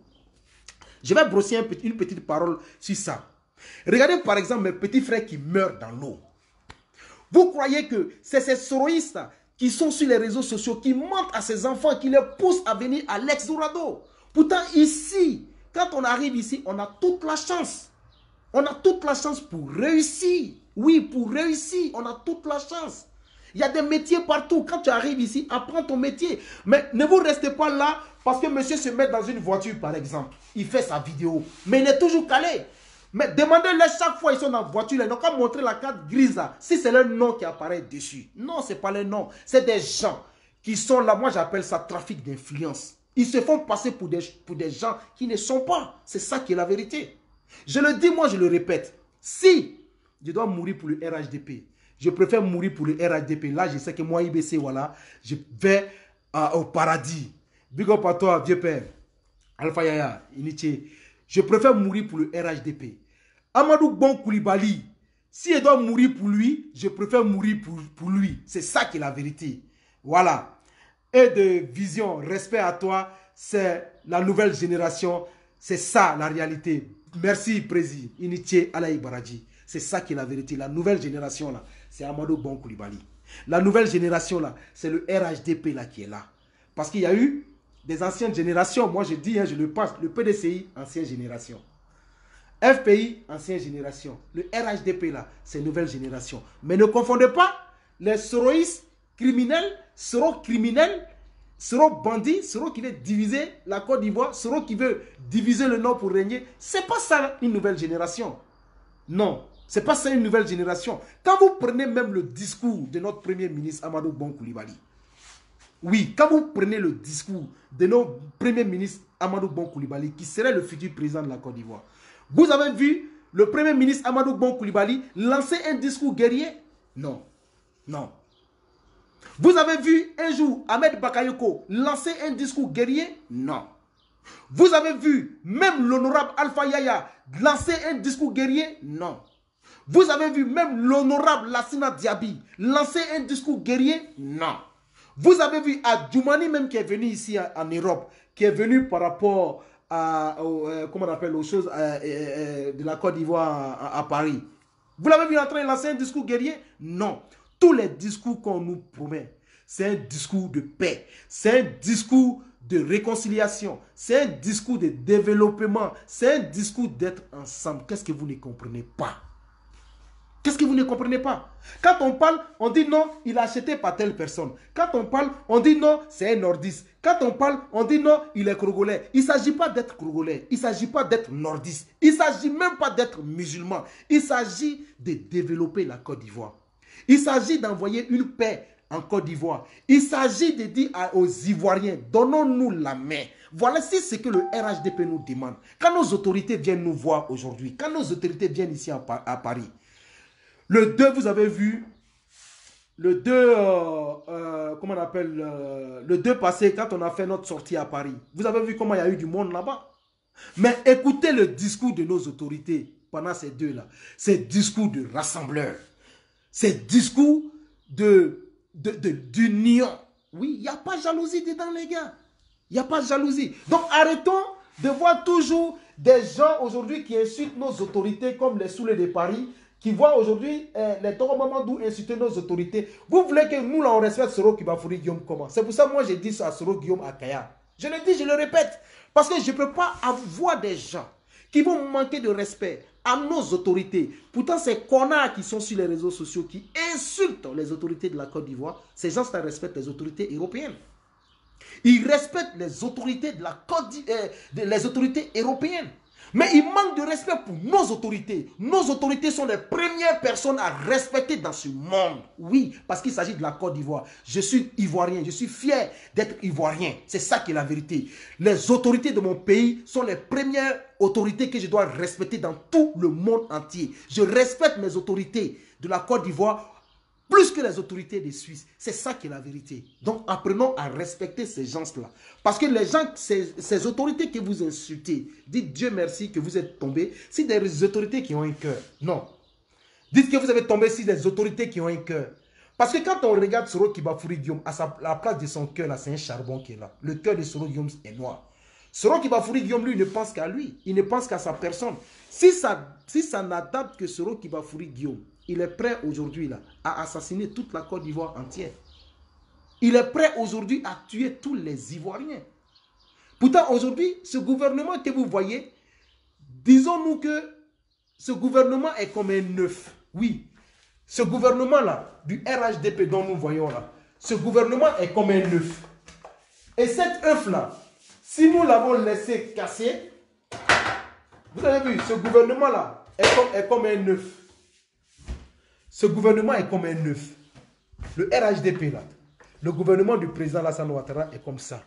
Je vais brosser une petite parole sur ça. Regardez par exemple mes petits frères qui meurent dans l'eau. Vous croyez que c'est ces soroïstes qui sont sur les réseaux sociaux, qui mentent à ces enfants, qui les poussent à venir à l'ex-Dorado? Pourtant ici, quand on arrive ici, on a toute la chance. On a toute la chance pour réussir. Oui, pour réussir, on a toute la chance. Il y a des métiers partout. Quand tu arrives ici, apprends ton métier. Mais ne vous restez pas là Parce que monsieur se met dans une voiture, par exemple. Il fait sa vidéo. Mais il est toujours calé. Mais demandez-leur chaque fois ils sont dans la voiture, ils n'ont qu'à montrer la carte grise là. Si c'est leur nom qui apparaît dessus. Non, ce n'est pas leur nom. C'est des gens qui sont là. Moi, j'appelle ça trafic d'influence. Ils se font passer pour des gens qui ne sont pas. C'est ça qui est la vérité. Je le dis, moi, je le répète. Si je dois mourir pour le RHDP, je préfère mourir pour le RHDP. Là, je sais que moi, IBC, voilà, je vais au paradis. Big up à toi, vieux père. Alpha Yaya, Iniché. Je préfère mourir pour le RHDP. Amadou Bon Koulibaly, si je dois mourir pour lui, je préfère mourir pour lui. C'est ça qui est la vérité. Voilà. Et de vision, respect à toi, c'est la nouvelle génération. C'est ça la réalité. Merci, Président Iniché Alaï Baradji. C'est ça qui est la vérité. La nouvelle génération, là, c'est Amadou Bon Koulibaly. La nouvelle génération, là, c'est le RHDP là, qui est là. Parce qu'il y a eu des anciennes générations. Moi, je dis, hein, je le passe. Le PDCI, ancienne génération. FPI, ancienne génération. Le RHDP, là, c'est nouvelle génération. Mais ne confondez pas les soroïstes criminels, Soro bandit, Soro qui veut diviser la Côte d'Ivoire, Soro qui veut diviser le Nord pour régner. C'est pas ça une nouvelle génération. Non, c'est pas ça une nouvelle génération. Quand vous prenez même le discours de notre premier ministre Amadou Bon Koulibaly, oui, quand vous prenez le discours de notre premier ministre Amadou Bon Koulibaly, qui serait le futur président de la Côte d'Ivoire, vous avez vu le premier ministre Amadou Bon Koulibaly lancer un discours guerrier? Non, non. Vous avez vu un jour Ahmed Bakayoko lancer un discours guerrier? Non. Vous avez vu même l'honorable Alpha Yaya lancer un discours guerrier? Non. Vous avez vu même l'honorable Lassina Diaby lancer un discours guerrier? Non. Vous avez vu Adjoumani même qui est venu ici en Europe, qui est venu par rapport à, comment on appelle, aux choses de la Côte d'Ivoire à Paris. Vous l'avez vu en train de lancer un discours guerrier? Non. Tous les discours qu'on nous promet, c'est un discours de paix, c'est un discours de réconciliation, c'est un discours de développement, c'est un discours d'être ensemble. Qu'est-ce que vous ne comprenez pas? Qu'est-ce que vous ne comprenez pas? Quand on parle, on dit non, il a acheté par telle personne. Quand on parle, on dit non, c'est un nordiste. Quand on parle, on dit non, il est congolais. Il ne s'agit pas d'être congolais. Il ne s'agit pas d'être nordiste. Il ne s'agit même pas d'être musulman. Il s'agit de développer la Côte d'Ivoire. Il s'agit d'envoyer une paix en Côte d'Ivoire. Il s'agit de dire aux Ivoiriens, donnons-nous la main. Voilà ce que le RHDP nous demande. Quand nos autorités viennent nous voir aujourd'hui, quand nos autorités viennent ici à Paris, le 2, vous avez vu, le 2, comment on appelle, le 2 passé, quand on a fait notre sortie à Paris, vous avez vu comment il y a eu du monde là-bas. Mais écoutez le discours de nos autorités pendant ces deux-là. Ces discours de rassembleurs. Ces discours d'union. Oui, il n'y a pas de jalousie dedans, les gars. Il n'y a pas de jalousie. Donc, arrêtons de voir toujours des gens aujourd'hui qui insultent nos autorités comme les Soulés de Paris, qui voient aujourd'hui les Toro Mamadou insulter nos autorités. Vous voulez que nous, là, on respecte Soro Kibafouri Guillaume comment? C'est pour ça que moi, j'ai dit ça à Soro Guillaume Akaya. Je le dis, je le répète. Parce que je ne peux pas avoir des gens qui vont manquer de respect à nos autorités. Pourtant, ces connards qui sont sur les réseaux sociaux, qui insultent les autorités de la Côte d'Ivoire, ces gens-là respectent les autorités européennes. Ils respectent les autorités de la Côte d'Ivoire, les autorités européennes. Mais ils manquent de respect pour nos autorités. Nos autorités sont les premières personnes à respecter dans ce monde. Oui, parce qu'il s'agit de la Côte d'Ivoire. Je suis ivoirien, je suis fier d'être ivoirien. C'est ça qui est la vérité. Les autorités de mon pays sont les premières autorités que je dois respecter dans tout le monde entier. Je respecte mes autorités de la Côte d'Ivoire plus que les autorités des Suisses. C'est ça qui est la vérité. Donc apprenons à respecter ces gens-là. Parce que les gens, ces autorités que vous insultez, dites Dieu merci que vous êtes tombés, c'est des autorités qui ont un cœur. Non. Dites que vous avez tombé sur des autorités qui ont un cœur. Parce que quand on regarde Soro Kibafouri Guillaume, à la place de son cœur, là, c'est un charbon qui est là. Le cœur de Soro Guillaume est noir. Soro Kibafouri Guillaume, lui, ne pense qu'à lui. Il ne pense qu'à sa personne. Si ça n'adapte que Soro Kibafouri Guillaume, il est prêt aujourd'hui là à assassiner toute la Côte d'Ivoire entière. Il est prêt aujourd'hui à tuer tous les Ivoiriens. Pourtant aujourd'hui, ce gouvernement que vous voyez, disons-nous que ce gouvernement est comme un œuf. Oui, ce gouvernement là, du RHDP dont nous voyons là, ce gouvernement est comme un œuf. Et cet œuf là, Si nous l'avons laissé casser, vous avez vu, ce gouvernement-là est comme un œuf. Ce gouvernement est comme un œuf. Le RHDP, là, le gouvernement du président Alassane Ouattara est comme ça.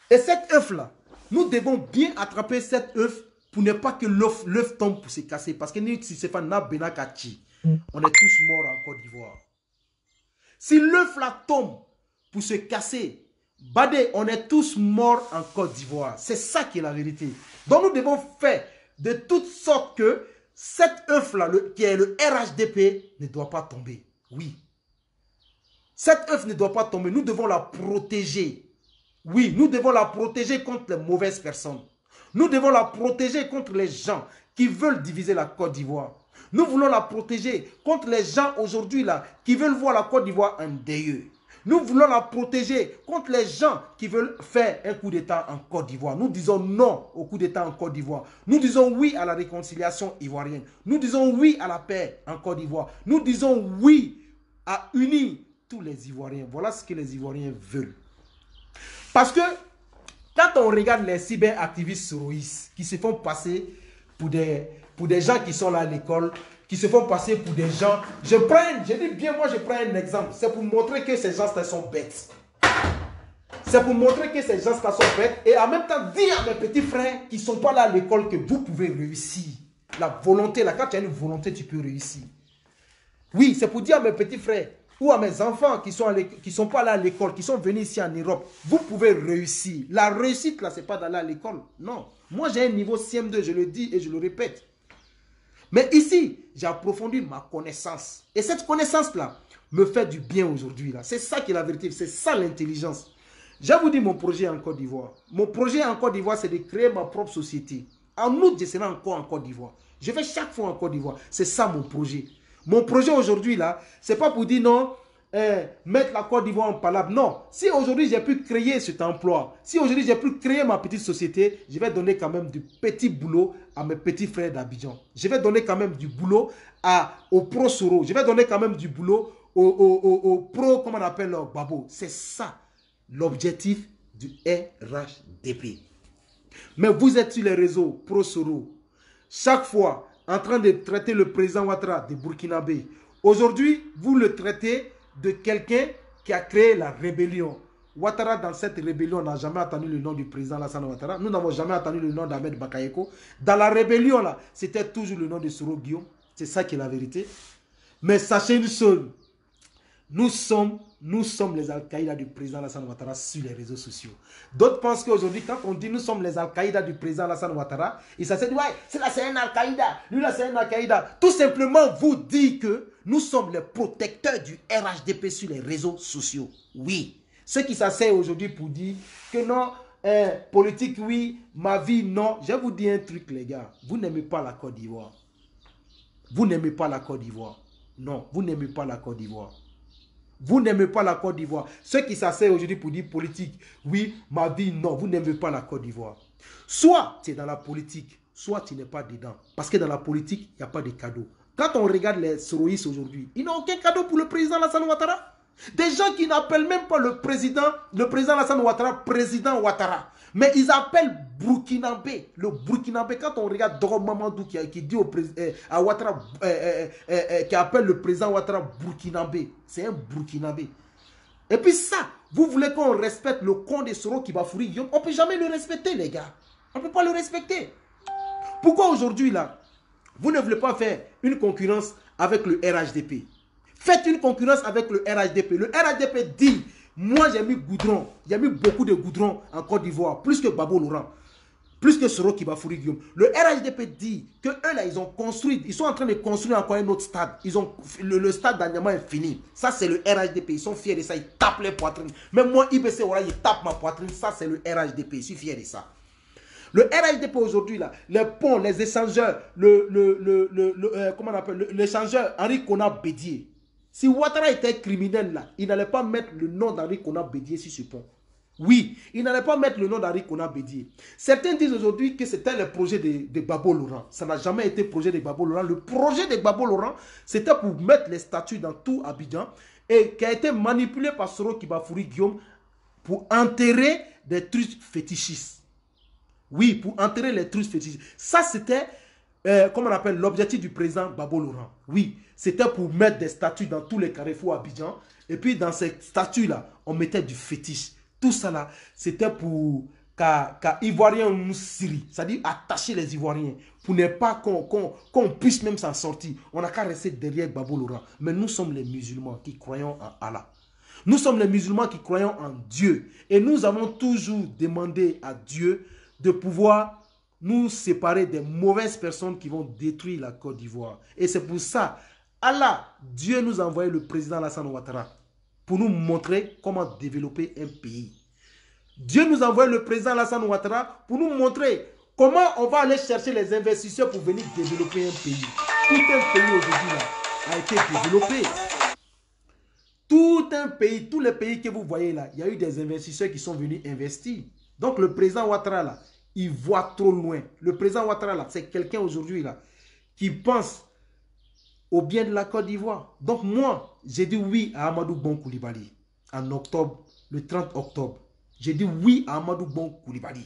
Et cet œuf-là, nous devons bien attraper cet œuf pour ne pas que l'œuf tombe pour se casser. Parce que si c'est pas Benakachi, on est tous morts en Côte d'Ivoire. Si l'œuf-là tombe pour se casser, Badé, on est tous morts en Côte d'Ivoire. C'est ça qui est la vérité. Donc nous devons faire de toutes sortes que cet œuf-là, qui est le RHDP, ne doit pas tomber. Oui. Cet œuf ne doit pas tomber. Nous devons la protéger. Oui, nous devons la protéger contre les mauvaises personnes. Nous devons la protéger contre les gens qui veulent diviser la Côte d'Ivoire. Nous voulons la protéger contre les gens aujourd'hui là qui veulent voir la Côte d'Ivoire en deuil. Nous voulons la protéger contre les gens qui veulent faire un coup d'État en Côte d'Ivoire. Nous disons non au coup d'État en Côte d'Ivoire. Nous disons oui à la réconciliation ivoirienne. Nous disons oui à la paix en Côte d'Ivoire. Nous disons oui à unir tous les Ivoiriens. Voilà ce que les Ivoiriens veulent. Parce que quand on regarde les cyberactivistes soroïstes qui se font passer pour des gens qui sont là à l'école, qui se font passer pour des gens. Je dis bien, moi je prends un exemple. C'est pour montrer que ces gens-là sont bêtes. C'est pour montrer que ces gens-là sont bêtes et en même temps dire à mes petits frères qui ne sont pas là à l'école que vous pouvez réussir. La volonté, là, quand tu as une volonté, tu peux réussir. Oui, c'est pour dire à mes petits frères ou à mes enfants qui sont pas là à l'école, qui sont venus ici en Europe, vous pouvez réussir. La réussite, là, ce n'est pas d'aller à l'école. Non. Moi, j'ai un niveau CM2, je le dis et je le répète. Mais ici, j'ai approfondi ma connaissance. Et cette connaissance-là me fait du bien aujourd'hui. C'est ça qui est la vérité. C'est ça l'intelligence. Je vous dis mon projet en Côte d'Ivoire. Mon projet en Côte d'Ivoire, c'est de créer ma propre société. En août, je serai encore en Côte d'Ivoire. Je vais chaque fois en Côte d'Ivoire. C'est ça mon projet. Mon projet aujourd'hui, là, c'est pas pour dire non, mettre la Côte d'Ivoire en palabre. Non. Si aujourd'hui, j'ai pu créer cet emploi, si aujourd'hui, j'ai pu créer ma petite société, je vais donner quand même du petit boulot à mes petits frères d'Abidjan. Je vais donner quand même du boulot aux pro-Soro. Je vais donner quand même du boulot aux pro, comment on appelle leur babo. C'est ça l'objectif du RHDP. Mais vous êtes sur les réseaux pro-Soro. Chaque fois, en train de traiter le président Ouattara de Burkinabé. Aujourd'hui, vous le traitez de quelqu'un qui a créé la rébellion. Ouattara, dans cette rébellion, n'a jamais entendu le nom du président Alassane Ouattara. Nous n'avons jamais entendu le nom d'Ahmed Bakayoko. Dans la rébellion, là, c'était toujours le nom de Soro Guillaume. C'est ça qui est la vérité. Mais sachez une chose, nous sommes les Al-Qaïda du président Alassane Ouattara sur les réseaux sociaux. D'autres pensent qu'aujourd'hui, quand on dit nous sommes les Al-Qaïda du président Alassane Ouattara, ils se disent, ouais, c'est un Al-Qaïda, lui là c'est un Al-Qaïda. Tout simplement vous dit que nous sommes les protecteurs du RHDP sur les réseaux sociaux. Oui. Ceux qui s'asseyent aujourd'hui pour dire que non, politique oui, ma vie non. Je vous dis un truc les gars, vous n'aimez pas la Côte d'Ivoire. Vous n'aimez pas la Côte d'Ivoire. Non, vous n'aimez pas la Côte d'Ivoire. Vous n'aimez pas la Côte d'Ivoire. Ceux qui s'asseyent aujourd'hui pour dire politique, oui, ma vie, non, vous n'aimez pas la Côte d'Ivoire. Soit tu es dans la politique, soit tu n'es pas dedans. Parce que dans la politique, il n'y a pas de cadeau. Quand on regarde les soroïstes aujourd'hui, ils n'ont aucun cadeau pour le président Alassane Ouattara. Des gens qui n'appellent même pas le président Alassane Ouattara, président Ouattara. Mais ils appellent Burkinabé. Le Burkinabé, quand on regarde Doro Mamadou qui dit à Ouattara, qui appelle le président Ouattara Burkinabé. C'est un Burkinabé. Et puis ça, vous voulez qu'on respecte le con de Soro Kibafouri Guillaume? On ne peut jamais le respecter, les gars. On ne peut pas le respecter. Pourquoi aujourd'hui, là, vous ne voulez pas faire une concurrence avec le RHDP? Faites une concurrence avec le RHDP. Le RHDP dit, moi j'ai mis goudron, il y a mis beaucoup de goudron en Côte d'Ivoire, plus que Babo Laurent, plus que Soro Kibafouri Guillaume. Le RHDP dit que eux là, ils ont construit, ils sont en train de construire encore un autre stade. Le stade d'Anyama est fini. Ça c'est le RHDP, ils sont fiers de ça, ils tapent les poitrines. Même moi, IBC, voilà, ils tapent ma poitrine, ça c'est le RHDP, je suis fier de ça. Le RHDP aujourd'hui, là, les ponts, les échangeurs, comment on appelle, l'échangeur Henri Kona Bédier. Si Ouattara était criminel là, il n'allait pas mettre le nom d'Henri Kona Bédier sur ce pont. Oui, il n'allait pas mettre le nom d'Henri Kona Bédier. Certains disent aujourd'hui que c'était le projet de Babo Laurent. Ça n'a jamais été le projet de Babo Laurent. Le projet de Babo Laurent, c'était pour mettre les statues dans tout Abidjan et qui a été manipulé par Soro Kibafouri Guillaume pour enterrer des trucs fétichistes. Oui, pour enterrer les trucs fétichistes. Ça, c'était, comment on appelle, l'objectif du président Gbagbo Laurent. Oui, c'était pour mettre des statues dans tous les carrefours à Abidjan. Et puis, dans ces statues-là, on mettait du fétiche. Tout ça, là, c'était pour qu'un Ivoirien nous Syrie. C'est-à-dire attacher les Ivoiriens pour ne pas qu'on puisse même s'en sortir. On n'a qu'à rester derrière Gbagbo Laurent. Mais nous sommes les musulmans qui croyons en Allah. Nous sommes les musulmans qui croyons en Dieu. Et nous avons toujours demandé à Dieu de pouvoir nous séparer des mauvaises personnes qui vont détruire la Côte d'Ivoire. Et c'est pour ça, Allah, Dieu nous a envoyé le président Alassane Ouattara pour nous montrer comment développer un pays. Dieu nous a envoyé le président Alassane Ouattara pour nous montrer comment on va aller chercher les investisseurs pour venir développer un pays. Tout un pays aujourd'hui a été développé. Tout un pays, tous les pays que vous voyez là, il y a eu des investisseurs qui sont venus investir. Donc le président Ouattara là, il voit trop loin. Le président Ouattara là, c'est quelqu'un aujourd'hui là qui pense au bien de la Côte d'Ivoire. Donc moi, j'ai dit oui à Amadou Bon Coulibaly en octobre, le 30 octobre. J'ai dit oui à Amadou Bon Coulibaly.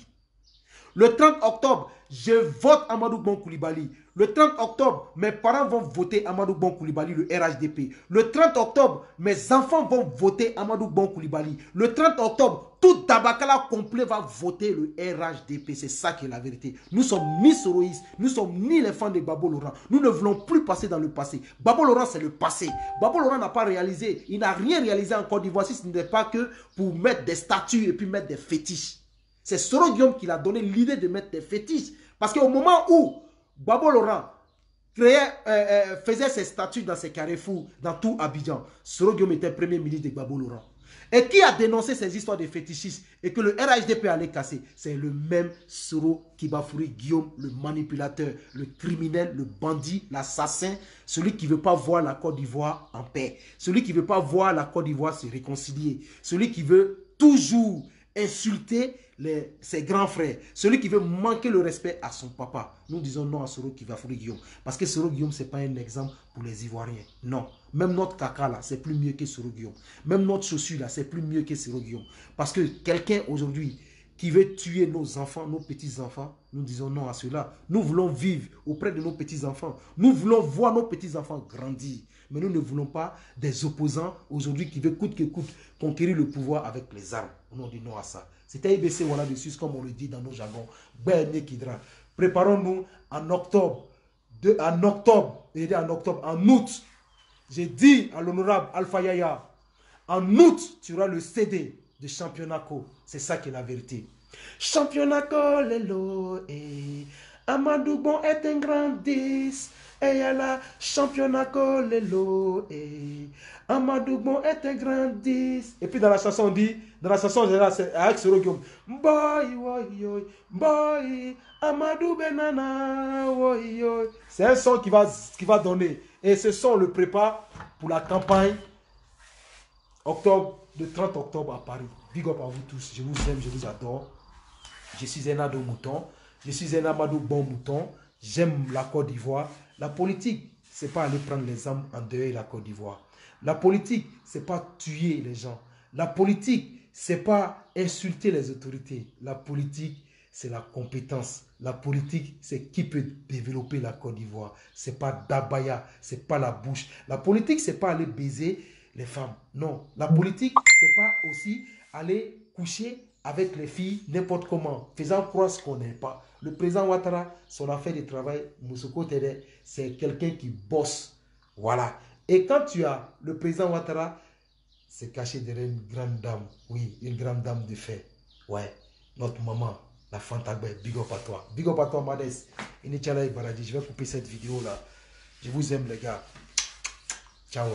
Le 30 octobre, je vote Amadou Bon Coulibaly. Le 30 octobre, mes parents vont voter Amadou Bon Coulibaly, le RHDP. Le 30 octobre, mes enfants vont voter Amadou Bon Coulibaly. Le 30 octobre, tout Dabakala complet va voter le RHDP. C'est ça qui est la vérité. Nous sommes ni soroïstes, nous sommes ni les fans de Gbagbo Laurent. Nous ne voulons plus passer dans le passé. Gbagbo Laurent, c'est le passé. Gbagbo Laurent n'a pas réalisé, il n'a rien réalisé en Côte d'Ivoire si ce n'est pas que pour mettre des statues et puis mettre des fétiches. C'est Soro Guillaume qui l'a donné l'idée de mettre des fétiches. Parce qu'au moment où Gbagbo Laurent faisait ses statuts dans ses carrefours, dans tout Abidjan, Soro Guillaume était premier ministre de Gbagbo Laurent. Et qui a dénoncé ces histoires de fétichistes et que le RHDP allait casser? C'est le même Soro Kibafouri Guillaume, le manipulateur, le criminel, le bandit, l'assassin, celui qui ne veut pas voir la Côte d'Ivoire en paix, celui qui ne veut pas voir la Côte d'Ivoire se réconcilier, celui qui veut toujours insulter ses grands frères, celui qui veut manquer le respect à son papa. Nous disons non à Soro Kibafouri Guillaume. Parce que Soro Guillaume, ce n'est pas un exemple pour les Ivoiriens. Non. Même notre caca là, c'est plus mieux que Soro Guillaume. Même notre chaussure là, c'est plus mieux que Soro Guillaume. Parce que quelqu'un aujourd'hui qui veut tuer nos enfants, nos petits-enfants, nous disons non à cela. Nous voulons vivre auprès de nos petits-enfants. Nous voulons voir nos petits-enfants grandir. Mais nous ne voulons pas des opposants aujourd'hui qui veulent coûte que coûte conquérir le pouvoir avec les armes. On dit non à ça. C'était IBC voilà dessus, comme on le dit dans nos jargons. Préparons-nous en octobre. En août, j'ai dit à l'honorable Alpha Yaya, en août, tu auras le CD de Championnat Co. C'est ça qui est la vérité. Championnat Co, Lelo, et Amadou Bon est un grand 10. Et y a la Championnat Co, Lelo, et Amadou Bon est un grand 10. Et puis dans la chanson, on dit, dans la chanson, c'est avec Soro Guillaume. Boy, boy, boy, Amadou Benana, boy, boy. C'est un son qui va donner. Et ce son, on le prépare pour la campagne de 30 octobre à Paris. Big up à vous tous. Je vous aime, je vous adore. Je suis un ado mouton. Je suis un Amadou Bon mouton. J'aime la Côte d'Ivoire. La politique, ce n'est pas aller prendre les armes en dehors de la Côte d'Ivoire. La politique, ce n'est pas tuer les gens. La politique, ce n'est pas insulter les autorités. La politique, c'est la compétence. La politique, c'est qui peut développer la Côte d'Ivoire. Ce n'est pas d'abaya, ce n'est pas la bouche. La politique, ce n'est pas aller baiser les femmes. Non, la politique, ce n'est pas aussi aller coucher avec les filles n'importe comment, faisant croire ce qu'on n'aime pas. Le président Ouattara, son affaire de travail, Moussoko Tede, c'est quelqu'un qui bosse. Voilà. Et quand tu as le président Ouattara, c'est caché derrière une grande dame. Oui, une grande dame de fait. Ouais, notre maman, la Fantagbe, big up à toi. Big up à toi, Madès. Initiala Ibaradi, je vais couper cette vidéo là. Je vous aime les gars. Ciao.